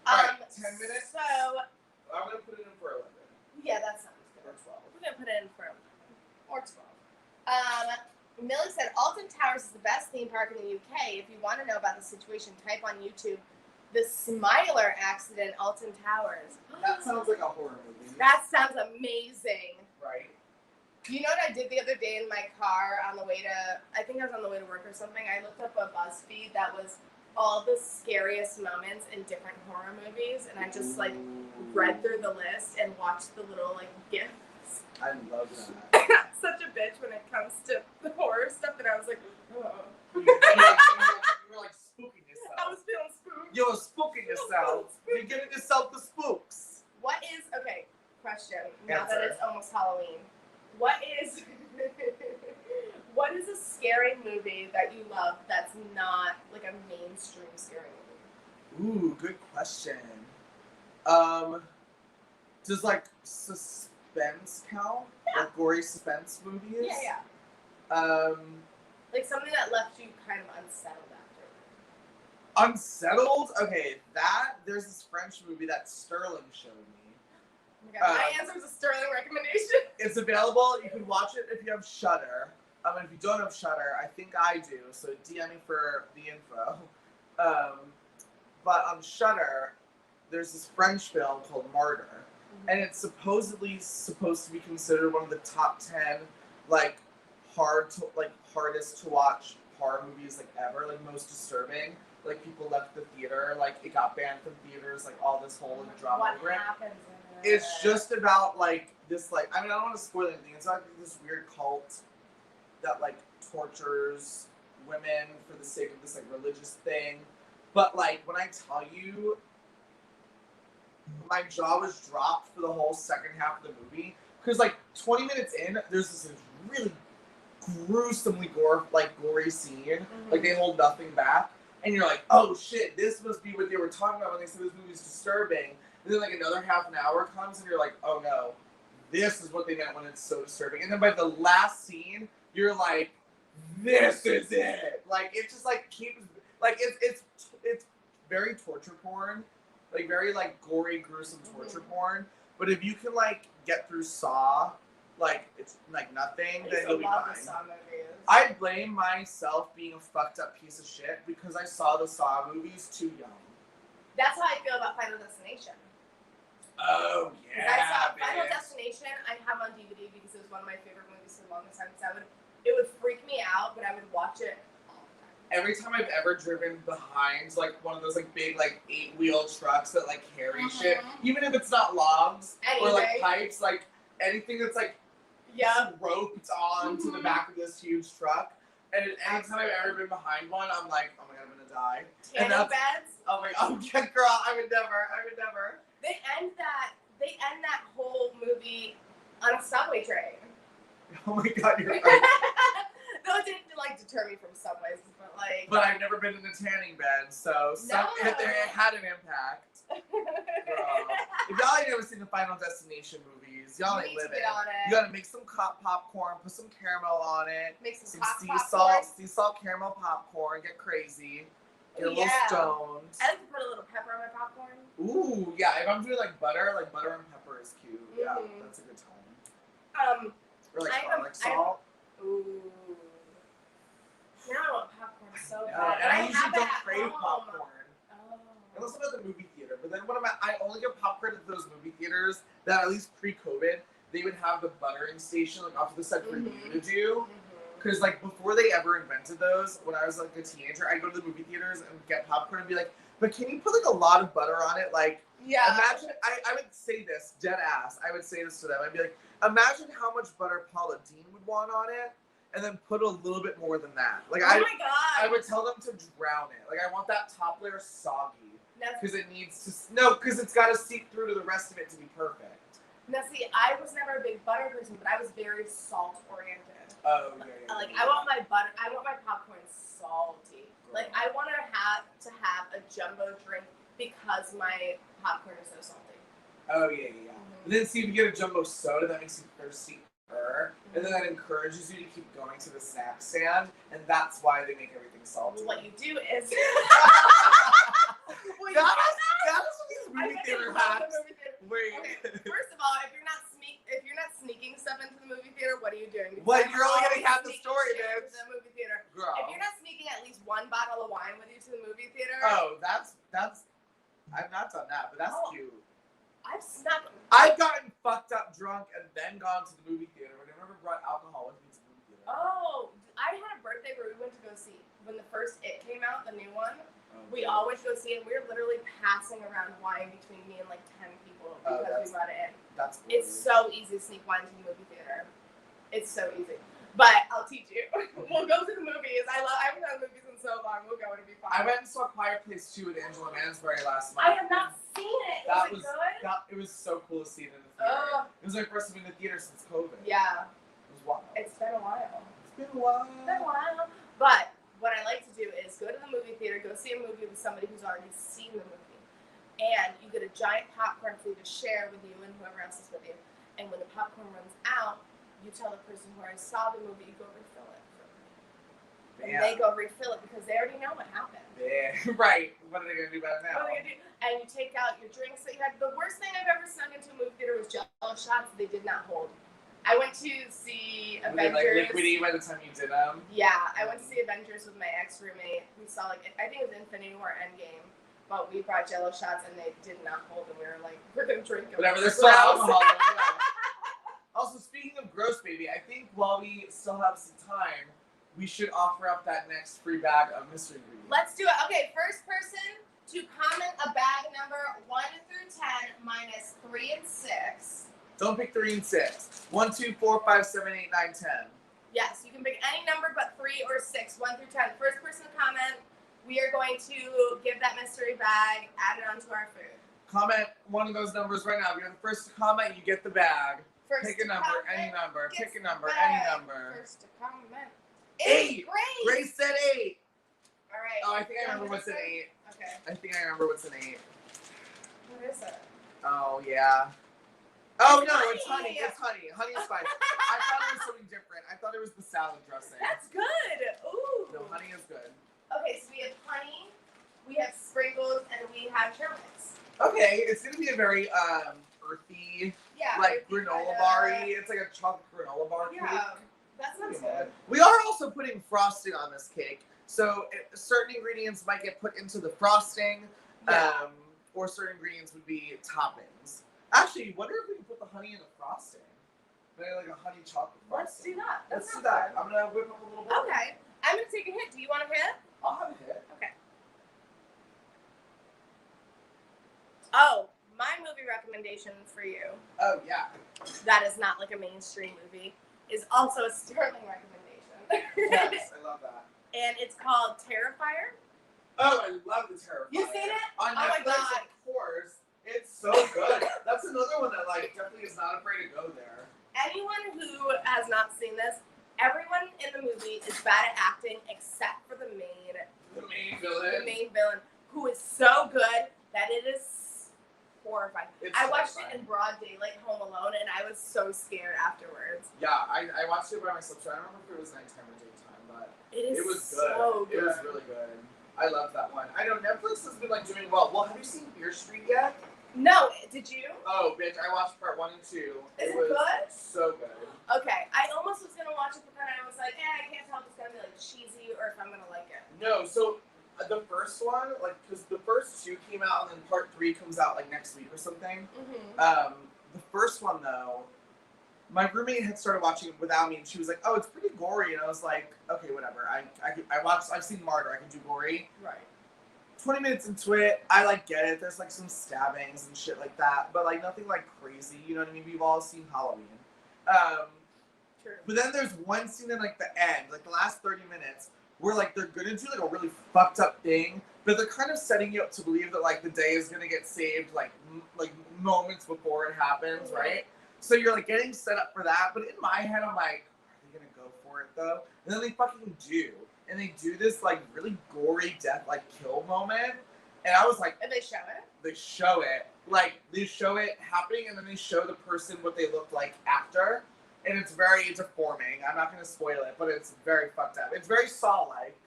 B: All right, 10 minutes.
A: So
B: I'm gonna put it in for 11.
A: yeah, that sounds good.
B: Or 12.
A: We're gonna put it in for 11 or 12. Millie said Alton Towers is the best theme park in the UK. If you want to know about the situation, type on YouTube the Smiler accident, Alton Towers.
B: That sounds like a horror movie.
A: That sounds amazing.
B: Right.
A: You know what I did the other day in my car on the way to, I think I was on the way to work or something. I looked up a BuzzFeed that was all the scariest moments in different horror movies, and I just like read through the list and watched the little like gifs.
B: I love that.
A: Such a bitch when it comes to the horror stuff, and I was like, oh.
B: You were like spooking yourself.
A: I was feeling spooked.
B: You were spooking yourself. You're giving yourself the spooks.
A: Okay, question, now
B: Answer.
A: that it's almost Halloween. What is a scary movie that you love that's not like a mainstream scary movie?
B: Ooh, good question. Does like suspense count?
A: Yeah.
B: Like gory suspense movies?
A: Yeah. Like something that left you kind of unsettled after.
B: Unsettled? Okay, there's this French movie that Sterling showed me.
A: Oh my God, my answer is a Sterling recommendation.
B: It's available. You can watch it if you have Shudder. If you don't have Shudder, I think I do. So DM me for the info. But on Shudder, there's this French film called Martyr, and it's supposedly supposed to be considered one of the top 10 like hardest to watch horror movies like ever, like most disturbing. Like people left the theater, like it got banned from theaters, like all this whole drama
A: What
B: over it.
A: happens in
B: It's just about like this I don't want to spoil anything. It's like this weird cult that like tortures women for the sake of this like religious thing. But like when I tell you, my jaw was dropped for the whole second half of the movie because like 20 minutes in, there's this really gruesomely gory scene. Like they hold nothing back, and you're like, oh shit, this must be what they were talking about when they said this movie's disturbing. And then like another half an hour comes, and you're like, oh no, this is what they meant when it's so disturbing. And then by the last scene, you're like, this is it. Like it just like keeps like it's very torture porn, like very like gory, gruesome torture porn. But if you can like get through Saw, like it's like nothing, then you'll be fine. I blame myself being a fucked up piece of shit because I saw the Saw movies too young.
A: That's how I feel about Final Destination.
B: Oh yeah.
A: I saw Final Destination. I have on DVD because it was one of my favorite movies for the longest time. So it would freak me out, but I would watch it all the time.
B: every time I've ever driven behind like one of those like big like 8-wheel trucks that like carry shit, even if it's not logs or like pipes, like anything that's like roped onto the back of this huge truck. And anytime I've ever been behind one, I'm like, oh my god, I'm gonna die.
A: Tanning beds?
B: Oh my god, yeah, girl, I would never.
A: They end that whole movie on a subway train.
B: Oh my god, you're right.
A: Though it didn't like deter me from subways, but like.
B: But I've never been in a tanning bed, so it had an impact. Girl. If y'all ain't never seen the Final Destination movies, y'all ain't living. You gotta make some popcorn, put some caramel on it,
A: make some
B: sea salt caramel popcorn, get crazy, get a little stoned.
A: I like to put a little pepper on my popcorn.
B: Ooh, yeah. If I'm doing like butter and pepper is cute. Yeah, that's a good time. Or like garlic salt.
A: Ooh. Now I want popcorn so bad.
B: And I usually don't crave popcorn. Unless I'm at the movie theater. But then I only get popcorn at those movie theaters that at least pre-COVID, they would have the buttering station like off to the side for you to do. Because like before they ever invented those, when I was like a teenager, I'd go to the movie theaters and get popcorn and be like, but can you put like a lot of butter on it? Like, imagine, I would say this, dead ass, I would say this to them. I'd be like, imagine how much butter Paula Deen would want on it. And then put a little bit more than that. Like
A: my god!
B: I would tell them to drown it. Like I want that top layer soggy because it needs to. No, because it's got to seep through to the rest of it to be perfect.
A: Now see, I was never a big butter person, but I was very salt oriented.
B: Oh yeah.
A: Like I want my butter. I want my popcorn salty. Like I want to have a jumbo drink because my popcorn is so salty.
B: Oh yeah. And then see if you get a jumbo soda that makes you thirsty. And then that encourages you to keep going to the snack stand, and that's why they make everything salty.
A: What you do is
B: that is what these movie theater hacks. Wait.
A: Okay, first of all, if you're not sneaking stuff into the movie theater, what are you doing?
B: What? You're only getting half the story, bitch.
A: The movie theater.
B: Girl.
A: If you're not sneaking at least one bottle of wine with you to the movie theater.
B: Oh, that's. I've not done that, but that's cute.
A: I've
B: gotten fucked up drunk and then gone to the movie theater. I never brought alcohol with me to the movie theater.
A: Oh, I had a birthday where we went to go see when the first It came out, the new one. We all went to go see it. And we were literally passing around wine between me and like 10 people because we brought it in.
B: That's cool.
A: It's so easy to sneak wine to the movie theater. It's so easy. But I'll teach you. We'll go to the movies. I haven't done movies in so long. We'll go. It'll be fun.
B: I went and saw Quiet Place 2 with Angela Lansbury last month.
A: I have not seen it. Was it good?
B: It was so cool to see it in the theater. It was my first time in the theater since COVID.
A: Yeah.
B: It was wild.
A: It's been a while. But what I like to do is go to the movie theater, go see a movie with somebody who's already seen the movie. And you get a giant popcorn for you to share with you and whoever else is with you. And when the popcorn runs out, you tell the person who already saw the movie, you go refill it for me. And they go refill it because they already know what happened.
B: Yeah, right. What are they going to do about it now?
A: What are they going to do? And you take out your drinks that you had. The worst thing I've ever snuck into a movie theater was Jello shots that they did not hold. I went to see Avengers.
B: Were they like liquidy by the time you did them?
A: Yeah, I went to see Avengers with my ex-roommate. We saw I think it was Infinity War Endgame. But we brought Jello shots and they did not hold them. We were like, we're going to drink them.
B: Whatever, there's still alcohol. Also, speaking of gross, baby, I think while we still have some time, we should offer up that next free bag of mystery ingredients.
A: Let's do it. Okay, first person to comment a bag number 1 through 10 minus 3 and 6.
B: Don't pick 3 and 6. 1, 2, 4, 5, 7, 8, 9, 10.
A: Yes, you can pick any number but 3 or 6. 1 through 10. First person to comment, we are going to give that mystery bag, add it onto our food.
B: Comment one of those numbers right now. If you're the first to comment, you get the bag. Pick a number, any number. Pick a number, any number.
A: First to comment.
B: 8.
A: Grace
B: said 8.
A: All right.
B: Oh, I think I remember what's an 8.
A: Okay.
B: I think I remember what's an 8.
A: What is it?
B: Oh, yeah. Oh, no,
A: honey.
B: it's honey. It's honey. Honey is fine. I thought it was something different. I thought it was the salad dressing.
A: That's good. Ooh.
B: No, honey is good.
A: Okay, so we have honey, we have sprinkles, and we have trail mix.
B: Okay, it's going to be a very earthy, like granola bar-y. It's like a chocolate granola bar cake.
A: Yeah, that sounds good.
B: We are also putting frosting on this cake. So certain ingredients might get put into the frosting, or certain ingredients would be toppings. Actually, wonder if we can put the honey in the frosting. Maybe like a honey chocolate frosting.
A: Let's do that.
B: Let's do that. I'm going to whip up a little bit.
A: Okay. I'm going to take a hit. Do you want a hit?
B: I'll
A: recommendation for you.
B: Oh yeah.
A: That is not like a mainstream movie. Is also a sterling recommendation.
B: Yes, I love that.
A: And it's called Terrifier.
B: Oh, I love the Terrifier.
A: You seen it?
B: On
A: Oh my
B: Netflix,
A: God.
B: of course. It's so good. That's another one that like definitely is not afraid to go there.
A: Anyone who has not seen this, everyone in the movie is bad at acting except for the main villain, who is so good that it is horrifying. I watched it in broad daylight, home alone, and I was so scared afterwards.
B: Yeah, I watched it by myself, so I don't remember if it was nighttime or daytime, but
A: it
B: was
A: so
B: good.
A: good.
B: It was really good. I love that one. I know Netflix has been like doing well. Well, have you seen Fear Street yet?
A: No, did you?
B: Oh, bitch, I watched part 1 and 2.
A: Is it
B: was
A: good?
B: So good.
A: Okay, I almost was gonna watch it, but then I was like, I can't tell if it's gonna be like cheesy or if I'm gonna like it.
B: No, so the first one, like, because the first 2 came out, and then part 3 comes out like next week or something.
A: Mm-hmm.
B: The first one though, my roommate had started watching it without me, and she was like, "Oh, it's pretty gory," and I was like, "Okay, whatever." I've seen Martyr. I can do gory.
A: Right.
B: 20 minutes into it, I like get it. There's like some stabbings and shit like that, but like nothing like crazy. You know what I mean? We've all seen Halloween.
A: True.
B: But then there's one scene in like the end, like the last 30 minutes, where like they're gonna do like a really fucked up thing, but they're kind of setting you up to believe that like the day is gonna get saved like moments before it happens, right? So you're like getting set up for that. But in my head, I'm like, are they gonna go for it though? And then they fucking do. And they do this like really gory death like kill moment, and I was like,
A: and they show it.
B: They show it happening, and then they show the person what they look like after, and it's very deforming. I'm not gonna spoil it, but it's very fucked up. It's very Saw-like,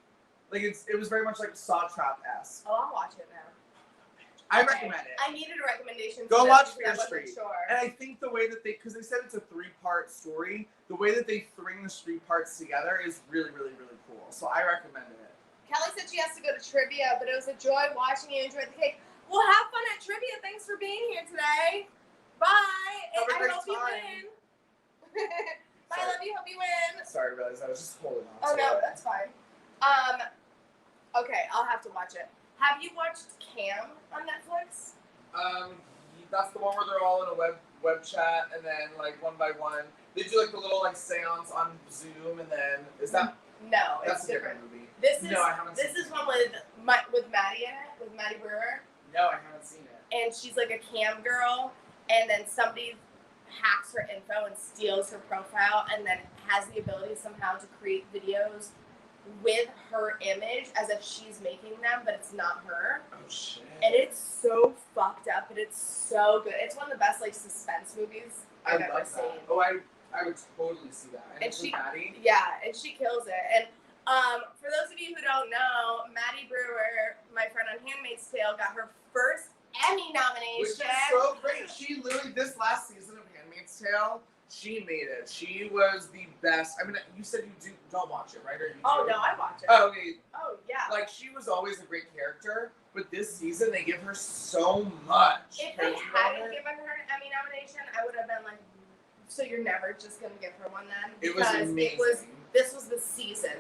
B: like it was very much like Saw Trap-esque.
A: Oh, I'll watch it now.
B: I recommend it.
A: I needed a recommendation.
B: Go watch Fear
A: Street.
B: Street.
A: Sure.
B: And I think the way that because they said it's a 3-part story, the way that they string the 3 parts together is really, really, really cool. So I recommend it.
A: Kelly said she has to go to trivia, but it was a joy watching you enjoy the cake. Well, have fun at trivia. Thanks for being here today. Bye.
B: Have a great
A: I hope you
B: time.
A: win. Bye, love you. Hope you win.
B: Sorry, guys. I was just holding on.
A: Oh no, that's fine. Okay, I'll have to watch it. Have you watched Cam on Netflix?
B: That's the one where they're all in a web chat, and then like one by one they do like the little like seance on Zoom, and then is that?
A: No,
B: that's
A: it's
B: a different movie.
A: This is
B: no, I haven't.
A: This is one with Maddie in it, with Maddie Brewer.
B: No, I haven't seen it.
A: And she's like a cam girl, and then somebody hacks her info and steals her profile, and then has the ability somehow to create videos with her image as if she's making them, but it's not her.
B: Oh shit.
A: And it's so fucked up, but it's so good. It's one of the best like suspense movies I've ever seen.
B: Oh, I would totally see that.
A: And she,
B: Maddie?
A: Yeah, and she kills it. And for those of you who don't know, Maddie Brewer, my friend on Handmaid's Tale, got her first Emmy nomination.
B: Which is so great. She literally, this last season of Handmaid's Tale, she made it. She was the best. I mean, you said you don't watch it, right? Or you
A: no, I watch it.
B: Oh, okay.
A: Oh, yeah.
B: Like, she was always a great character, but this season they give her so much.
A: If they hadn't given her an Emmy nomination, I would have been like, so you're never just going to give her one then?
B: It was amazing.
A: This was the season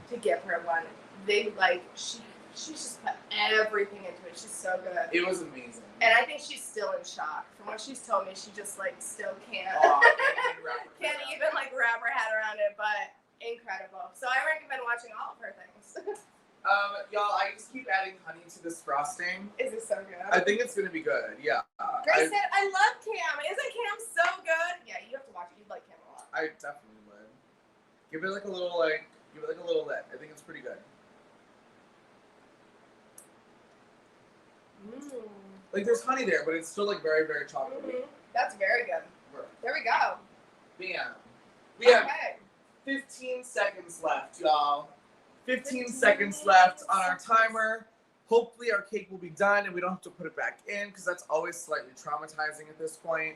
A: to give her one. They, like, she just put everything into it. She's so good.
B: It was amazing.
A: And I think she's still in shock. From what she's told me, she just, like, still can't. Can't even, like, wrap her head around it, but incredible. So I recommend watching all of her things.
B: Y'all, I just keep adding honey to this frosting.
A: Is it so good?
B: I think it's going to be good, yeah.
A: Grace said, I love Cam. Isn't Cam so good? Yeah, you have to watch it. You'd like Cam a lot.
B: I definitely would. Give it like a little lit. I think it's pretty good.
A: Mm.
B: Like, there's honey there, but it's still, like, very, very chocolatey.
A: Mm-hmm. That's very good. There we go.
B: Bam. We have 15 seconds left, y'all. 15 seconds left on our timer. Hopefully our cake will be done and we don't have to put it back in, because that's always slightly traumatizing at this point.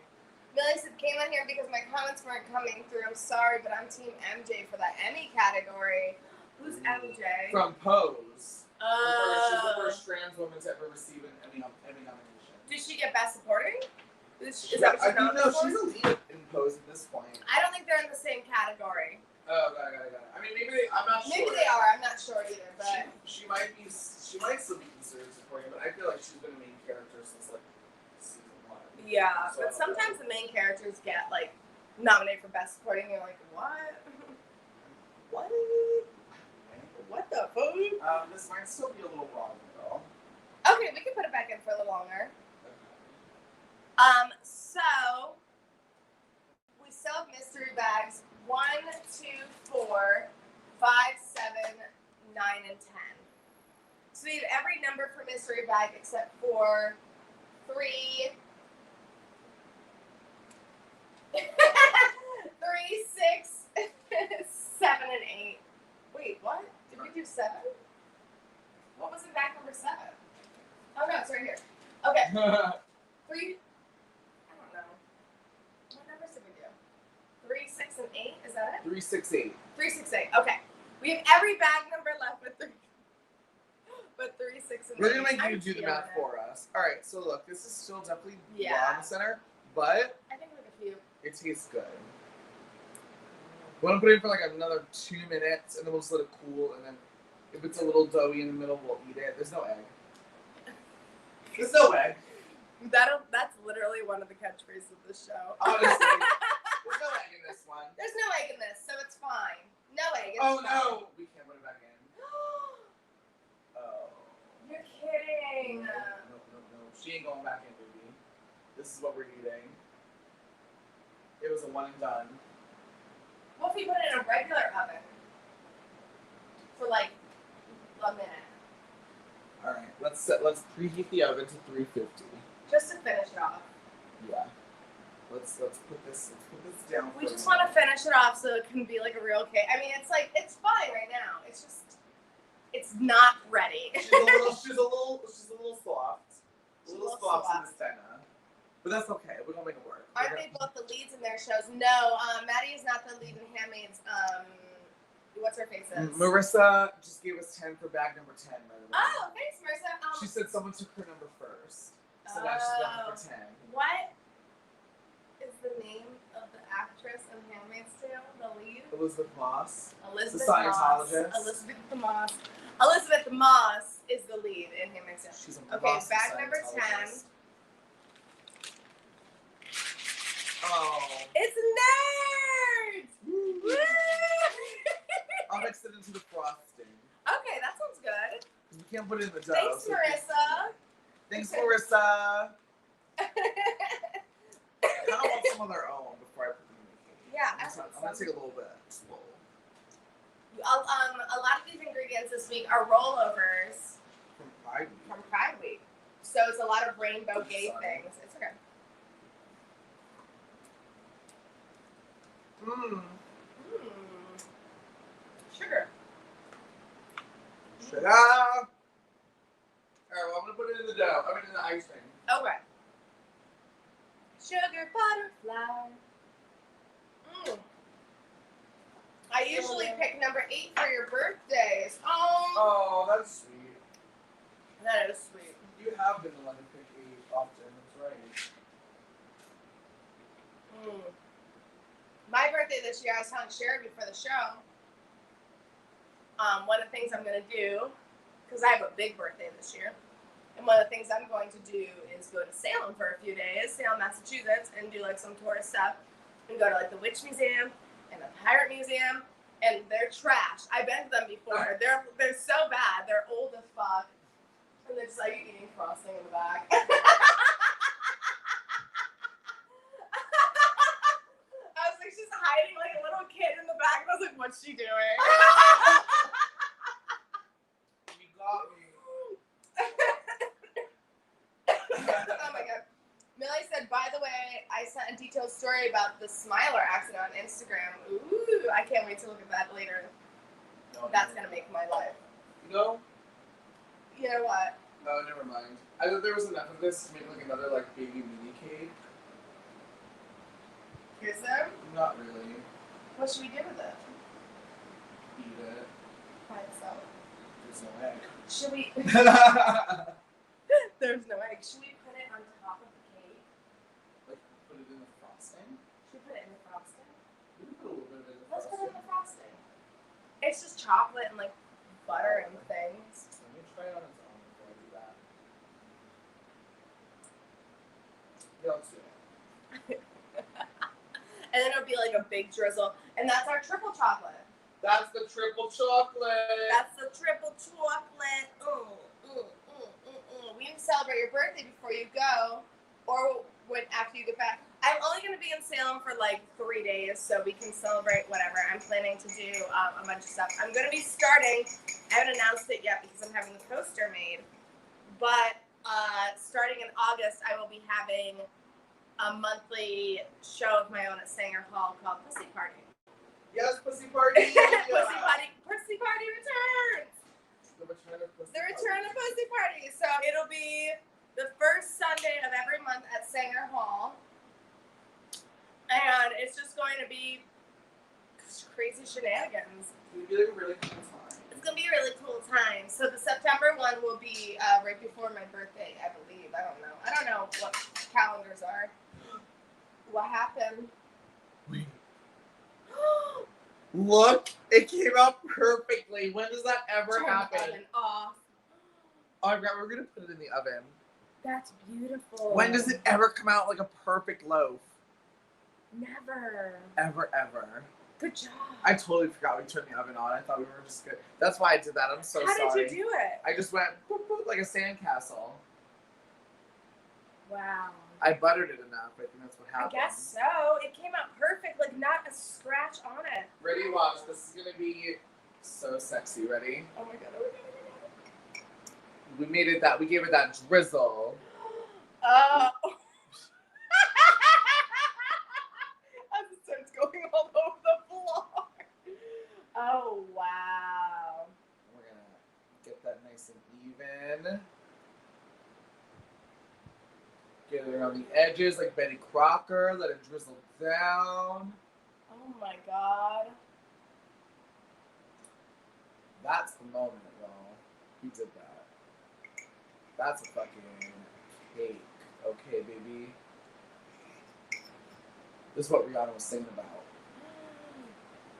A: Millie said, came on here because my comments weren't coming through. I'm sorry, but I'm Team MJ for that Emmy category. Who's MJ?
B: From Pose.
A: Oh.
B: She's the first trans woman to ever receive an Emmy nomination.
A: Did she get Best Supporting? Is
B: that
A: what she's known for?
B: She's a lead in Pose at this point.
A: I don't think they're in the same category.
B: Oh, got it. I mean, I'm not sure.
A: Maybe they are. I'm not sure either, but
B: she might still be considered supporting, but I feel like she's been a main character since like season 1.
A: Yeah,
B: So
A: but sometimes the main characters get like nominated for best supporting. You're like, what? What? What the fuck?
B: This might still be a little wrong though.
A: Okay, we can put it back in for a little longer. So we still have mystery bags 1, 2, 4, 5, 7, 9, and 10. So we have every number for mystery bag except for 3, 3, 6, 7, and 8. Wait, what? Did we do 7? What was in bag number 7? Oh no, it's right here. Okay. 3. I don't know. What numbers did we do? 3, 6, and 8. Is that it?
B: 3, 6, 8.
A: 3, 6, 8. Okay. We have every bag number left with 3. But 3, 6, and 8.
B: We're gonna make you do the math for us. All right. So look, this is still definitely wrong center, but
A: I think like a few.
B: it tastes good. We want to put it in for like another 2 minutes, and then we'll just let it cool. And then if it's a little doughy in the middle, we'll eat it. There's no egg. There's no egg.
A: That's literally one of the catchphrases of this show.
B: Honestly, there's no egg in this one.
A: There's no egg in this, so it's fine. No egg. It's
B: Oh
A: fine.
B: no! We can't put it back in. Oh.
A: You're kidding.
B: No. She ain't going back in, baby. This is what we're eating. It was a one and done.
A: What if we put it in a regular oven for like a minute?
B: All right, let's preheat the oven to 350.
A: Just to finish it off.
B: Yeah. Let's put this down.
A: We just want to finish it off so it can be like a real cake. I mean, it's fine right now. It's not ready.
B: She's a little soft. A little soft in the center. But that's okay. We're gonna make it work.
A: Aren't they both the leads in their shows? No, Maddie is not the lead in Handmaid's. What's her face is?
B: Marissa just gave us 10 for bag number 10, by the way.
A: Oh, thanks, Marissa.
B: She said someone took her number first. So now she's got number 10.
A: What is the name of the actress in Handmaid's Tale? The lead?
B: Elizabeth Moss.
A: Elizabeth
B: the Scientologist.
A: Moss. Elizabeth Moss is the lead in Handmaid's Tale.
B: She's a
A: Okay, bag number 10.
B: Oh.
A: It's nerds! Woo!
B: I'll mix it into the frosting.
A: Okay, that sounds good.
B: We can't put it in the dough.
A: Thanks, Marissa.
B: Thanks, Marissa. I kind of want some of their own before I put them in the cake.
A: Yeah,
B: I'm gonna take a little bit slow.
A: A lot of these ingredients this week are rollovers
B: From
A: Pride Week. So it's a lot of rainbow gay things. It's okay. Sugar.
B: Sugar. Alright, well, I'm gonna put it in the dough. I mean, in the icing.
A: Okay. Sugar butterfly. I usually pick number 8 for your birthdays.
B: Oh, that's sweet.
A: That is sweet.
B: You have been the one to pick 8 often. That's right.
A: My birthday this year, I was telling Sherry before the show, one of the things I'm going to do, because I have a big birthday this year, and one of the things I'm going to do is go to Salem for a few days, Salem, Massachusetts, and do like some tourist stuff, and go to like the Witch Museum and the Pirate Museum, and they're trash. I've been to them before. They're so bad. They're old as fuck, and they're just like eating frosting in the back. She's hiding like a little kid in the back, and I was like, what's she doing?
B: You got me.
A: Oh my god. Millie said, by the way, I sent a detailed story about the Smiler accident on Instagram. Ooh, I can't wait to look at that later.
B: No,
A: That's going to make my life.
B: No?
A: You know what?
B: No, never mind. I thought there was enough of this to make like another like baby mini cake.
A: Is there?
B: Not really.
A: What should we do with it?
B: Eat it.
A: By itself.
B: There's no egg.
A: Should we... There's no egg. Should we put it on top of the cake?
B: Like, put it in the frosting?
A: Should we put it in the frosting?
B: We can put a little bit of it in the
A: Let's
B: frosting.
A: put it in the frosting. It's just chocolate and like butter and things.
B: Let me try it on its own before I do that. Yeah, let's do it.
A: And then it'll be like a big drizzle. And that's our triple chocolate.
B: That's the triple chocolate.
A: That's the triple chocolate. We need to celebrate your birthday before you go, or after you get back. I'm only going to be in Salem for like 3 days, so we can celebrate whatever. I'm planning to do a bunch of stuff. I'm going to be starting. I haven't announced it yet because I'm having the poster made. But starting in August, I will be having a monthly show of my own at Sanger Hall called Pussy Party.
B: Yes, Pussy Party.
A: Pussy Party returns.
B: The return of Pussy
A: The return of Pussy Party. So it'll be the first Sunday of every month at Sanger Hall. And it's just going to be crazy shenanigans.
B: It's going to be like a really cool time.
A: It's going to be a really cool time. So the September one will be right before my birthday, I believe. I don't know what calendars are. What happened?
B: Wait. Look, it came out perfectly. When does that ever happen?
A: Turn the oven off.
B: Oh my god, we're gonna put it in the oven.
A: That's beautiful.
B: When does it ever come out like a perfect loaf?
A: Never.
B: Ever.
A: Good job.
B: I totally forgot we turned the oven on. I thought we were just good. That's why I did that. I'm so sorry.
A: How did you do it?
B: I just went boop, boop, like a sandcastle.
A: Wow.
B: I buttered it enough. I think that's what happened.
A: I guess so. It came out perfect, like not a scratch on it.
B: Ready? Watch. This is gonna be so sexy. Ready?
A: Oh my god.
B: We made it that. We gave it that drizzle.
A: As it starts going all over the floor. Oh wow.
B: We're gonna get that nice and even. Get it around the edges like Betty Crocker. Let it drizzle down.
A: Oh my god.
B: That's the moment, y'all. We did that. That's a fucking cake. Okay, baby. This is what Rihanna was singing about.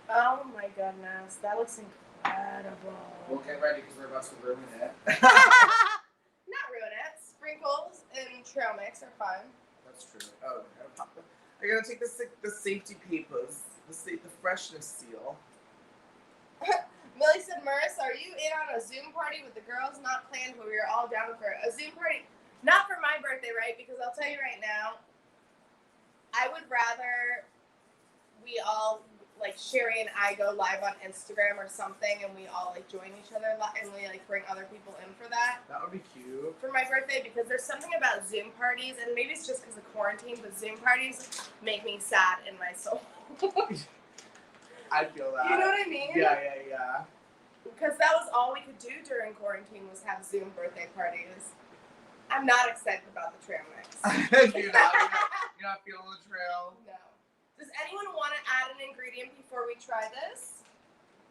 A: Oh my goodness. That looks incredible.
B: We'll get ready because we're about to ruin it.
A: Not ruin it. Sprinkles and trail mix are fun.
B: That's true. Oh, I gotta take the safety papers, the freshness seal.
A: Millie said, Marissa, are you in on a Zoom party with the girls? Not planned, but we are all down for a Zoom party. Not for my birthday, right? Because I'll tell you right now, I would rather we all, like Sherry and I go live on Instagram or something and we all like join each other and we like bring other people in for that.
B: That would be cute.
A: For my birthday, because there's something about Zoom parties, and maybe it's just because of quarantine, but Zoom parties make me sad in my soul.
B: I feel that.
A: You know what I mean?
B: Yeah.
A: Because that was all we could do during quarantine was have Zoom birthday parties. I'm not excited about the trail mix.
B: you're not feeling the trail?
A: No. Does anyone want to add an ingredient before we try this?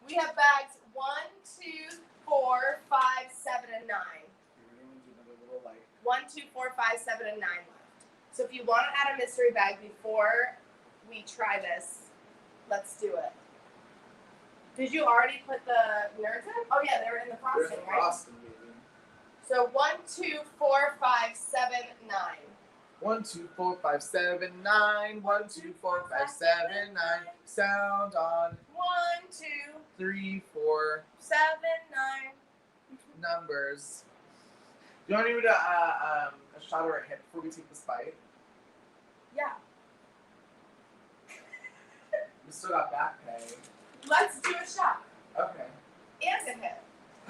A: We have bags 1, 2, 4, 5, 7, and 9.
B: You're going to do another little like
A: 1, 2, 4, 5, 7, and 9 left. So if you want to add a mystery bag before we try this, let's do it. Did you already put the nerds in? Oh yeah, they were in the frosting, right?
B: Frosting, baby.
A: So 1, 2, 4, 5, 7, 9.
B: 1, 2, 4, 5, 7, 9. 1, 2, 4, 5, 7, 9. Sound on
A: 1, 2,
B: 3, 4,
A: 7, 9.
B: numbers. Do you want to do a shot or a hit before we take this bite?
A: Yeah.
B: We still got back pay.
A: Let's do a shot.
B: Okay.
A: And a hit.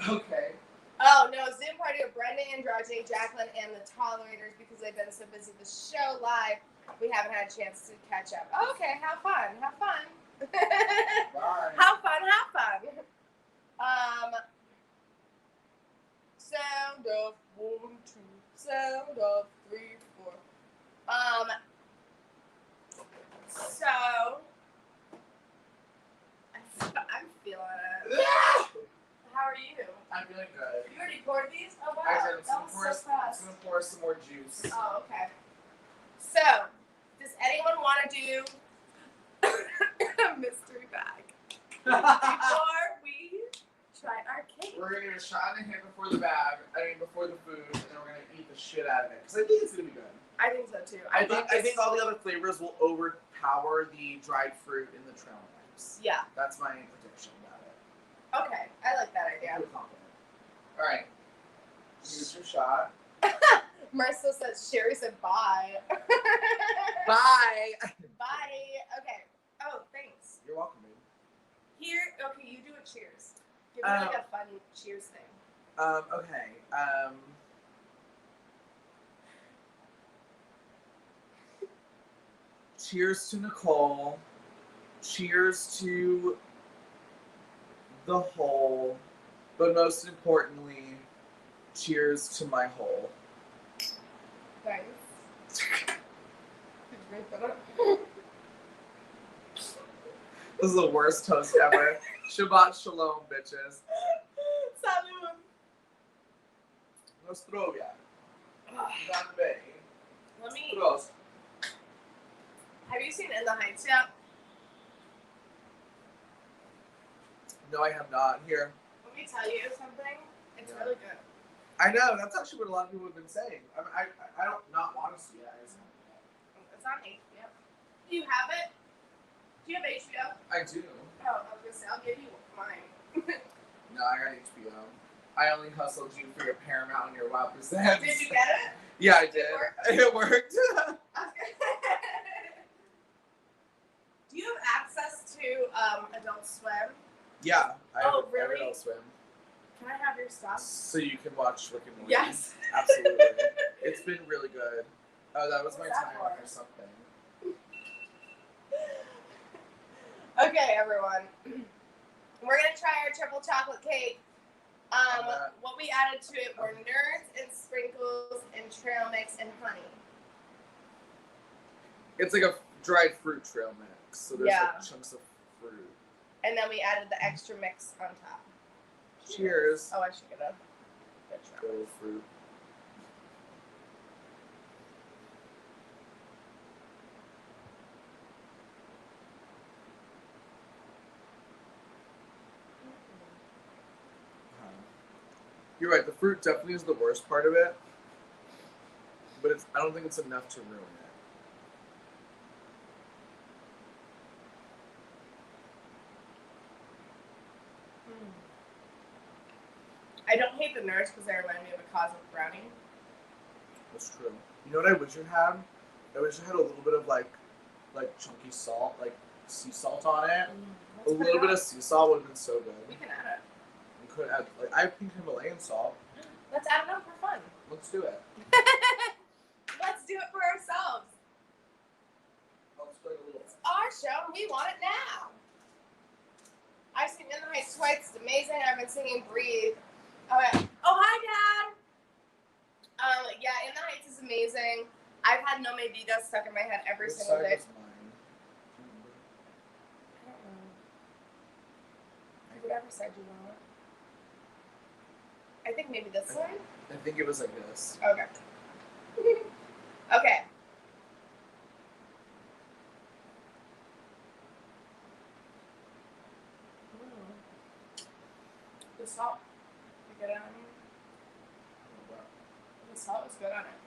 B: Okay.
A: Oh no, Zoom party with Brenda, Andrade, Jacqueline, and the Tolerators because they've been so busy with the show live. We haven't had a chance to catch up. Okay, have fun. Have fun.
B: Bye.
A: Have fun. Sound of 1, 2. Sound of 3, 4. So I'm feeling it. How are you?
B: I'm feeling good.
A: You already poured these? Oh wow.
B: Actually,
A: That was so fast.
B: I'm going to pour some more juice.
A: Oh, okay. So, does anyone want to do a mystery bag before we try our cake?
B: We're going to get a shot and a hit before the food, and then we're going to eat the shit out of it. Because I think it's going to be good.
A: I think so too.
B: I think all the other flavors will overpower the dried fruit in the trail mix.
A: Yeah.
B: That's my prediction about it.
A: Okay, I like that idea.
B: I feel confident. All right. Here's your shot.
A: Marissa says Sherry said bye.
B: Bye.
A: Bye. Okay. Oh, thanks.
B: You're welcome, babe.
A: Here, okay, you do a cheers. Give me like a fun cheers thing.
B: Okay. Cheers to Nicole. Cheers to the whole. But most importantly, cheers to my whole.
A: Nice. Did you break that up?
B: This is the worst toast ever. Shabbat shalom, bitches.
A: Salud.
B: Nostrovia. Gambe.
A: Let me.
B: Prost.
A: Have you seen In the Heights yet?
B: No, I have not. Here.
A: Let me tell you something. It's
B: Yeah.
A: really good.
B: I know. That's actually what a lot of people have been saying. I don't not want to see it. I just
A: It's on HBO. Do you have it? Do you have HBO?
B: I do.
A: Oh, I was gonna say I'll give you mine.
B: No, I got HBO. I only hustled you for your Paramount and your WoW presents.
A: Did you get it?
B: Yeah, I did.
A: It
B: It worked.
A: Do you have access to Adult Swim?
B: Yeah. I
A: Oh,
B: have
A: really?
B: Adult Swim.
A: Can I have your stuff?
B: So you can watch Rick and Morty.
A: Yes.
B: Absolutely. It's been really good. Oh, that was my
A: What's that
B: timer
A: for?
B: or something.
A: Okay, everyone. We're gonna try our triple chocolate cake. What we added to it were nerds and sprinkles and trail mix and honey.
B: It's like a dried fruit trail mix. So there's
A: Yeah.
B: like chunks of fruit.
A: And then we added the extra mix on top.
B: Cheers.
A: Oh, I should get a good try.
B: Go with fruit. You're right. The fruit definitely is the worst part of it, but I don't think it's enough to ruin it.
A: I don't hate the nerds because they remind me of a cosmic brownie.
B: That's true. You know what I wish it had? I wish it had a little bit of like chunky salt, like sea salt on it. A little bit of sea salt would have been so good.
A: We can add it.
B: We could add, like, I have pink Himalayan salt.
A: Let's add it on for fun.
B: Let's do it.
A: Let's do it for ourselves.
B: Let's play a little.
A: It's our show and we want it now. I've seen In the Heights twice. It's amazing. I've been singing Breathe. Okay. Oh, hi, Dad. Yeah, In the Heights is amazing. I've had No Me Digas stuck in my head every
B: This
A: single
B: side
A: day.
B: was mine.
A: I don't know. Whatever side you want. I think maybe this side.
B: I think it was like this.
A: Okay. Okay. The salt. You get it on you? The salt was good on it.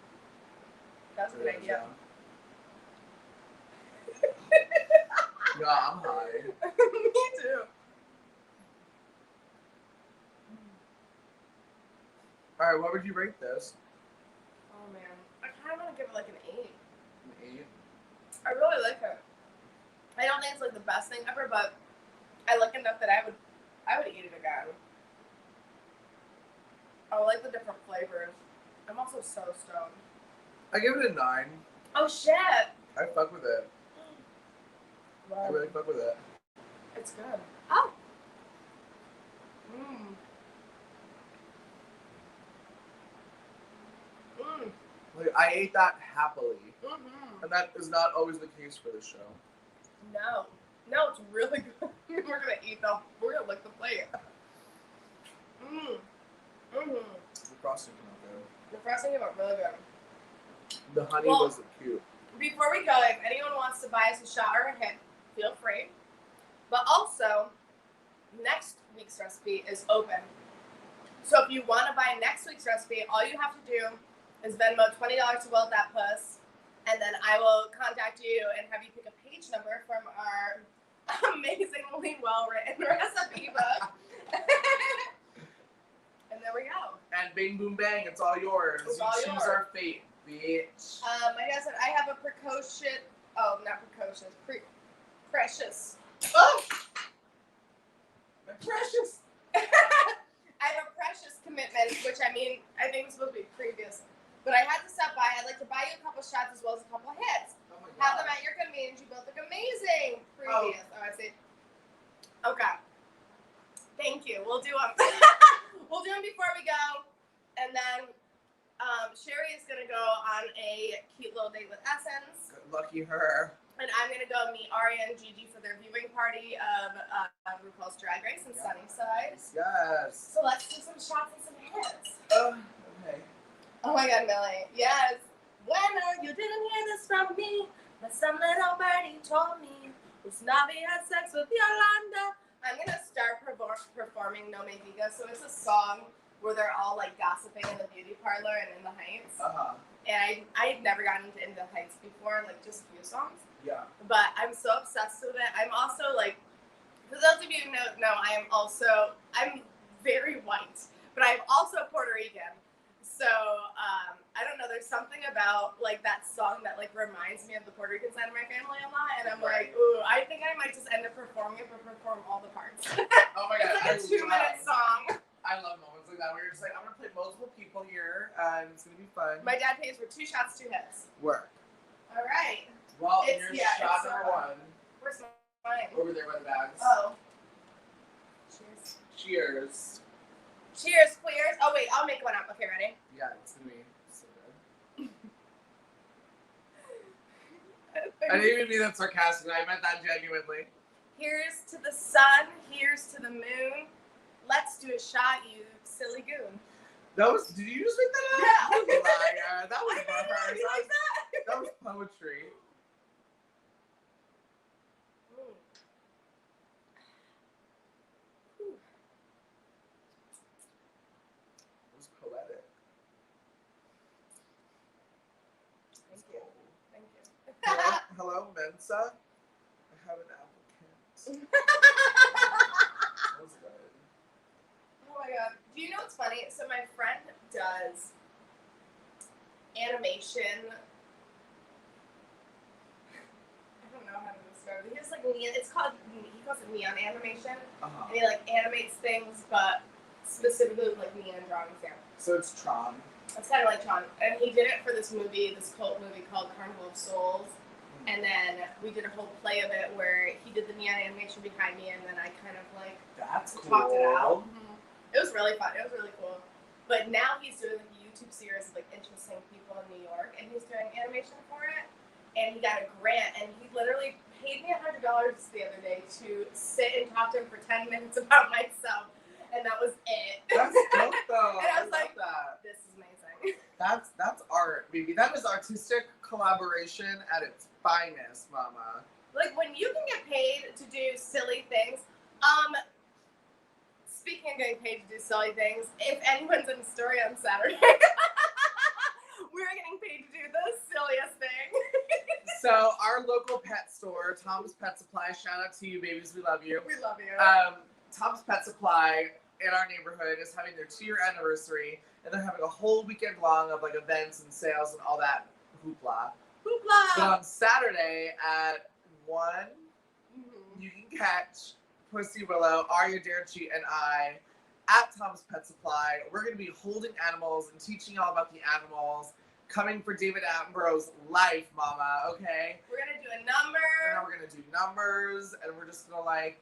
A: That's a good idea.
B: Yeah, I'm high.
A: Me too.
B: All right, what would you rate this?
A: Oh man, I kind of want to give it like an 8.
B: An 8.
A: I really like it. I don't think it's like the best thing ever, but I like it enough that I would eat it again. I like the different flavors. I'm also so stoned.
B: I give it a 9.
A: Oh shit!
B: I fuck with it.
A: Wow.
B: I really fuck with it.
A: It's good. Oh. Mmm. Mmm.
B: Like, I ate that happily,
A: Mm-hmm.
B: and that is not always the case for this show.
A: No. No, it's really good. We're gonna lick the plate. Mmm. Mm-hmm.
B: The frosting came out good.
A: The frosting came out really good.
B: The honey
A: Well,
B: was cute.
A: Before we go, if anyone wants to buy us a shot or a hit, feel free. But also, next week's recipe is open. So if you want to buy next week's recipe, all you have to do is Venmo $20 to Weld That Puss, And then I will contact you and have you pick a page number from our amazingly well-written recipe book. And there we go.
B: And bing, boom, bang, it's all yours.
A: It's
B: you
A: all
B: choose
A: yours.
B: our fate, bitch.
A: My dad said I have a precocious. Oh, not precocious. Precious.
B: Oh! My precious.
A: I have a precious commitment, which I mean, I think was supposed to be previous. But I had to stop by. I'd like to buy you a couple shots as well as a couple hits.
B: Oh my
A: Have
B: God.
A: them at your convenience. You both look amazing. Previous. Oh, I see. Okay. Thank you. We'll do them. We'll do them before we go. And then Sherry is going to go on a cute little date with Essence.
B: Good lucky her.
A: And I'm going to go meet Aria and Gigi for their viewing party of RuPaul's Drag Race in Sunnyside.
B: Yes.
A: So let's do some shots and some hits.
B: Okay.
A: Oh my God, Millie. Yes. Bueno, you didn't hear this from me, but some little birdie told me Usnavi had sex with Yolanda. I'm going to start performing No Me Diga. So it's a song where they're all like gossiping in the beauty parlor and in the Heights. And I had never gotten into the Heights before, like just a few songs.
B: Yeah.
A: But I'm so obsessed with it. I'm also like, for those of you who know, I'm very white, but I'm also Puerto Rican. So, I don't know, there's something about, like, that song that, like, reminds me of the Puerto Rican side of my family a lot, and I'm like, ooh, I think I might just end up performing it, but perform all the parts.
B: Oh my God.
A: It's like a 2-minute song.
B: I love moments like that where you're just like, I'm going to play multiple people here, and it's going to be fun.
A: My dad pays for 2 shots, 2 hits.
B: Work.
A: All right.
B: Well, here's shot number 1.
A: Where's mine?
B: Over there by the bags.
A: Oh. Cheers.
B: Cheers.
A: Cheers, queers. Oh, wait, I'll make one up. Okay, ready?
B: Yeah, it's going to be so good.
A: I
B: I didn't even mean that sarcastically. I meant that genuinely.
A: Here's to the sun. Here's to the moon. Let's do a shot, you silly goon.
B: That was, did you just make that up?
A: Yeah.
B: You liar. That was
A: I know,
B: bars.
A: you like that?
B: That was poetry. It was poetic.
A: Thank you. Thank you.
B: Hello, Mensa. I have an applicant. That was good.
A: Oh my God. Do you know what's funny? So my friend does animation. I don't know how to describe it. He has like neon. He calls it neon animation, and he like animates things, but specifically with like neon drawings. Yeah.
B: So it's Tron.
A: It's kind of like Tron, and he did it for this movie, this cult movie called Carnival of Souls. And then we did a whole play of it where he did the neon animation behind me, and then I kind of like
B: That's cool.
A: talked it out. It was really fun. It was really cool. But now he's doing like a YouTube series of like interesting people in New York, and he's doing animation for it. And he got a grant, and he literally paid me $100 the other day to sit and talk to him for 10 minutes about myself, and that was it.
B: That's dope, though.
A: And I was like,
B: that.
A: this is amazing.
B: That's art, baby. That is artistic collaboration at its finest, mama.
A: Like when you can get paid to do silly things. Speaking of getting paid to do silly things, if anyone's in the story on Saturday, we're getting paid to do the silliest thing.
B: So our local pet store, Tom's Pet Supply, shout out to you, babies. We love you.
A: We love you.
B: Tom's Pet Supply in our neighborhood is having their 2-year anniversary, and they're having a whole weekend long of like events and sales and all that hoopla.
A: Hoopla!
B: But on Saturday at 1, you can catch Pussy Willow, Arya Darechi, and I at Tom's Pet Supply. We're going to be holding animals and teaching you all about the animals, coming for David Attenborough's life, mama, okay?
A: We're going to do a number.
B: And then we're going to do numbers, and we're just going to, like,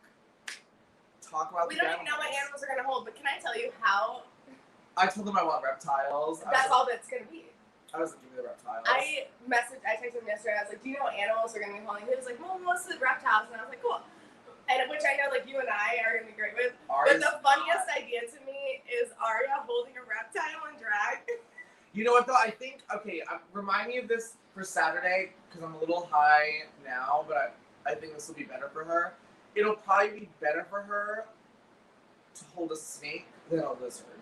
B: talk about
A: We
B: the
A: don't even know what animals are going to hold, but can I tell you how?
B: I told them I want reptiles.
A: That's all that's going to be.
B: I was like, give me the reptiles.
A: I texted him yesterday. I was like, do you know what animals are going to be holding? He was like, well, mostly reptiles. And I was like, cool. And which I know, like, you and I are going to be great with.
B: Arya's
A: but the funniest idea to me is Arya holding a reptile in drag.
B: You know what, though? I think, okay, remind me of this for Saturday, because I'm a little high now, but I think this will be better for her. It'll probably be better for her to hold a snake than a lizard.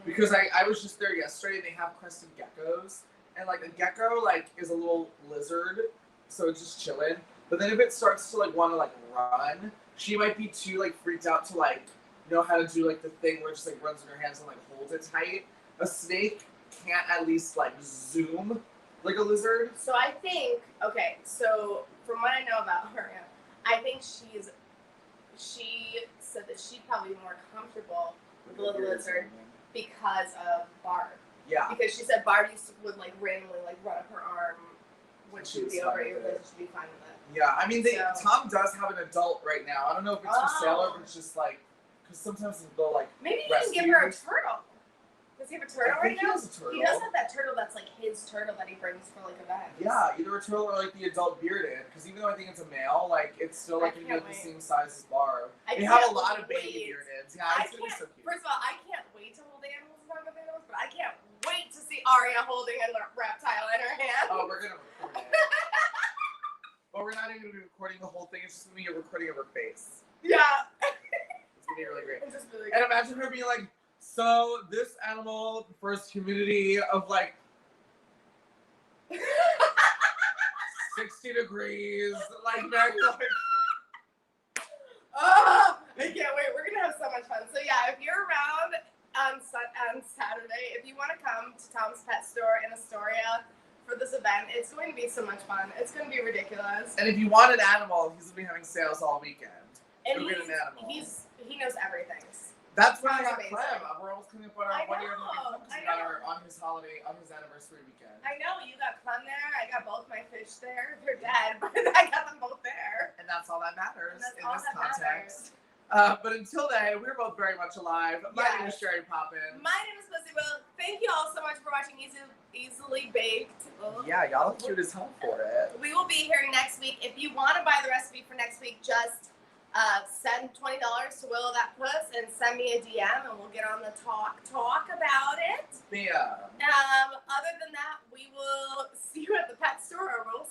B: Because I was just there yesterday, and they have crested geckos, And like a gecko like is a little lizard, so it's just chilling. But then if it starts to like want to like run, she might be too like freaked out to like know how to do like the thing where it just like runs in her hands and like holds it tight. A snake can't at least like zoom like a lizard.
A: So I think, okay, so from what I know about her, I think she said that she'd probably be more comfortable with the little lizard because of Barb.
B: Yeah.
A: Because she said Barb would like randomly like run up her arm when she would be over your lizard, she'd be fine with it.
B: Yeah, I mean,
A: So-
B: Tom does have an adult right now. I don't know if it's for sale or if it's just like, because sometimes they'll like.
A: Maybe you can give her a turtle. Does he have a turtle right now?
B: He has a turtle.
A: He does have that turtle that's like his turtle that he brings for like events.
B: Yeah, either a turtle or like the adult bearded. Because even though I think it's a male, like it's still like gonna be like the same size as Barb. They have a lot of baby beardeds. Yeah, it's gonna be so cute.
A: First of all, I can't wait to hold animals and talk about animals, but I can't wait to see Aria holding a reptile in her hand.
B: Oh, we're gonna record it. But we're not even gonna be recording the whole thing. It's just gonna be a recording of her face.
A: Yeah.
B: It's gonna be really great.
A: It's just really
B: And imagine her being like, so this animal prefers humidity of like 60 degrees, like very like.
A: Oh, I can't wait. We're gonna have so much fun. So yeah, if you're around on Saturday, if you want to come to Tom's Pet Store in Astoria for this event, it's going to be so much fun. It's going to be ridiculous.
B: And if you want an animal, he's gonna be having sales all weekend.
A: And
B: Go get an animal.
A: he knows everything.
B: That's when I got
A: Amazing.
B: Clem. We're almost coming up on our 1 year anniversary because we got her on his anniversary weekend.
A: I know, you got Clem there. I got both my fish there. They're dead, but I got them both there.
B: And that's all that matters in
A: all
B: this
A: that
B: context. But until then, we're both very much alive. My name is Sherry Poppin.
A: My name is Pussy Will. Thank you all so much for watching Easily Baked.
B: Yeah, y'all look cute as hell for it.
A: We will be here next week. If you want to buy the recipe for next week, just send $20 to Will That Puss and send me a DM and we'll get on the talk about it.
B: Yeah.
A: Other than that, we will see you at the pet store or we'll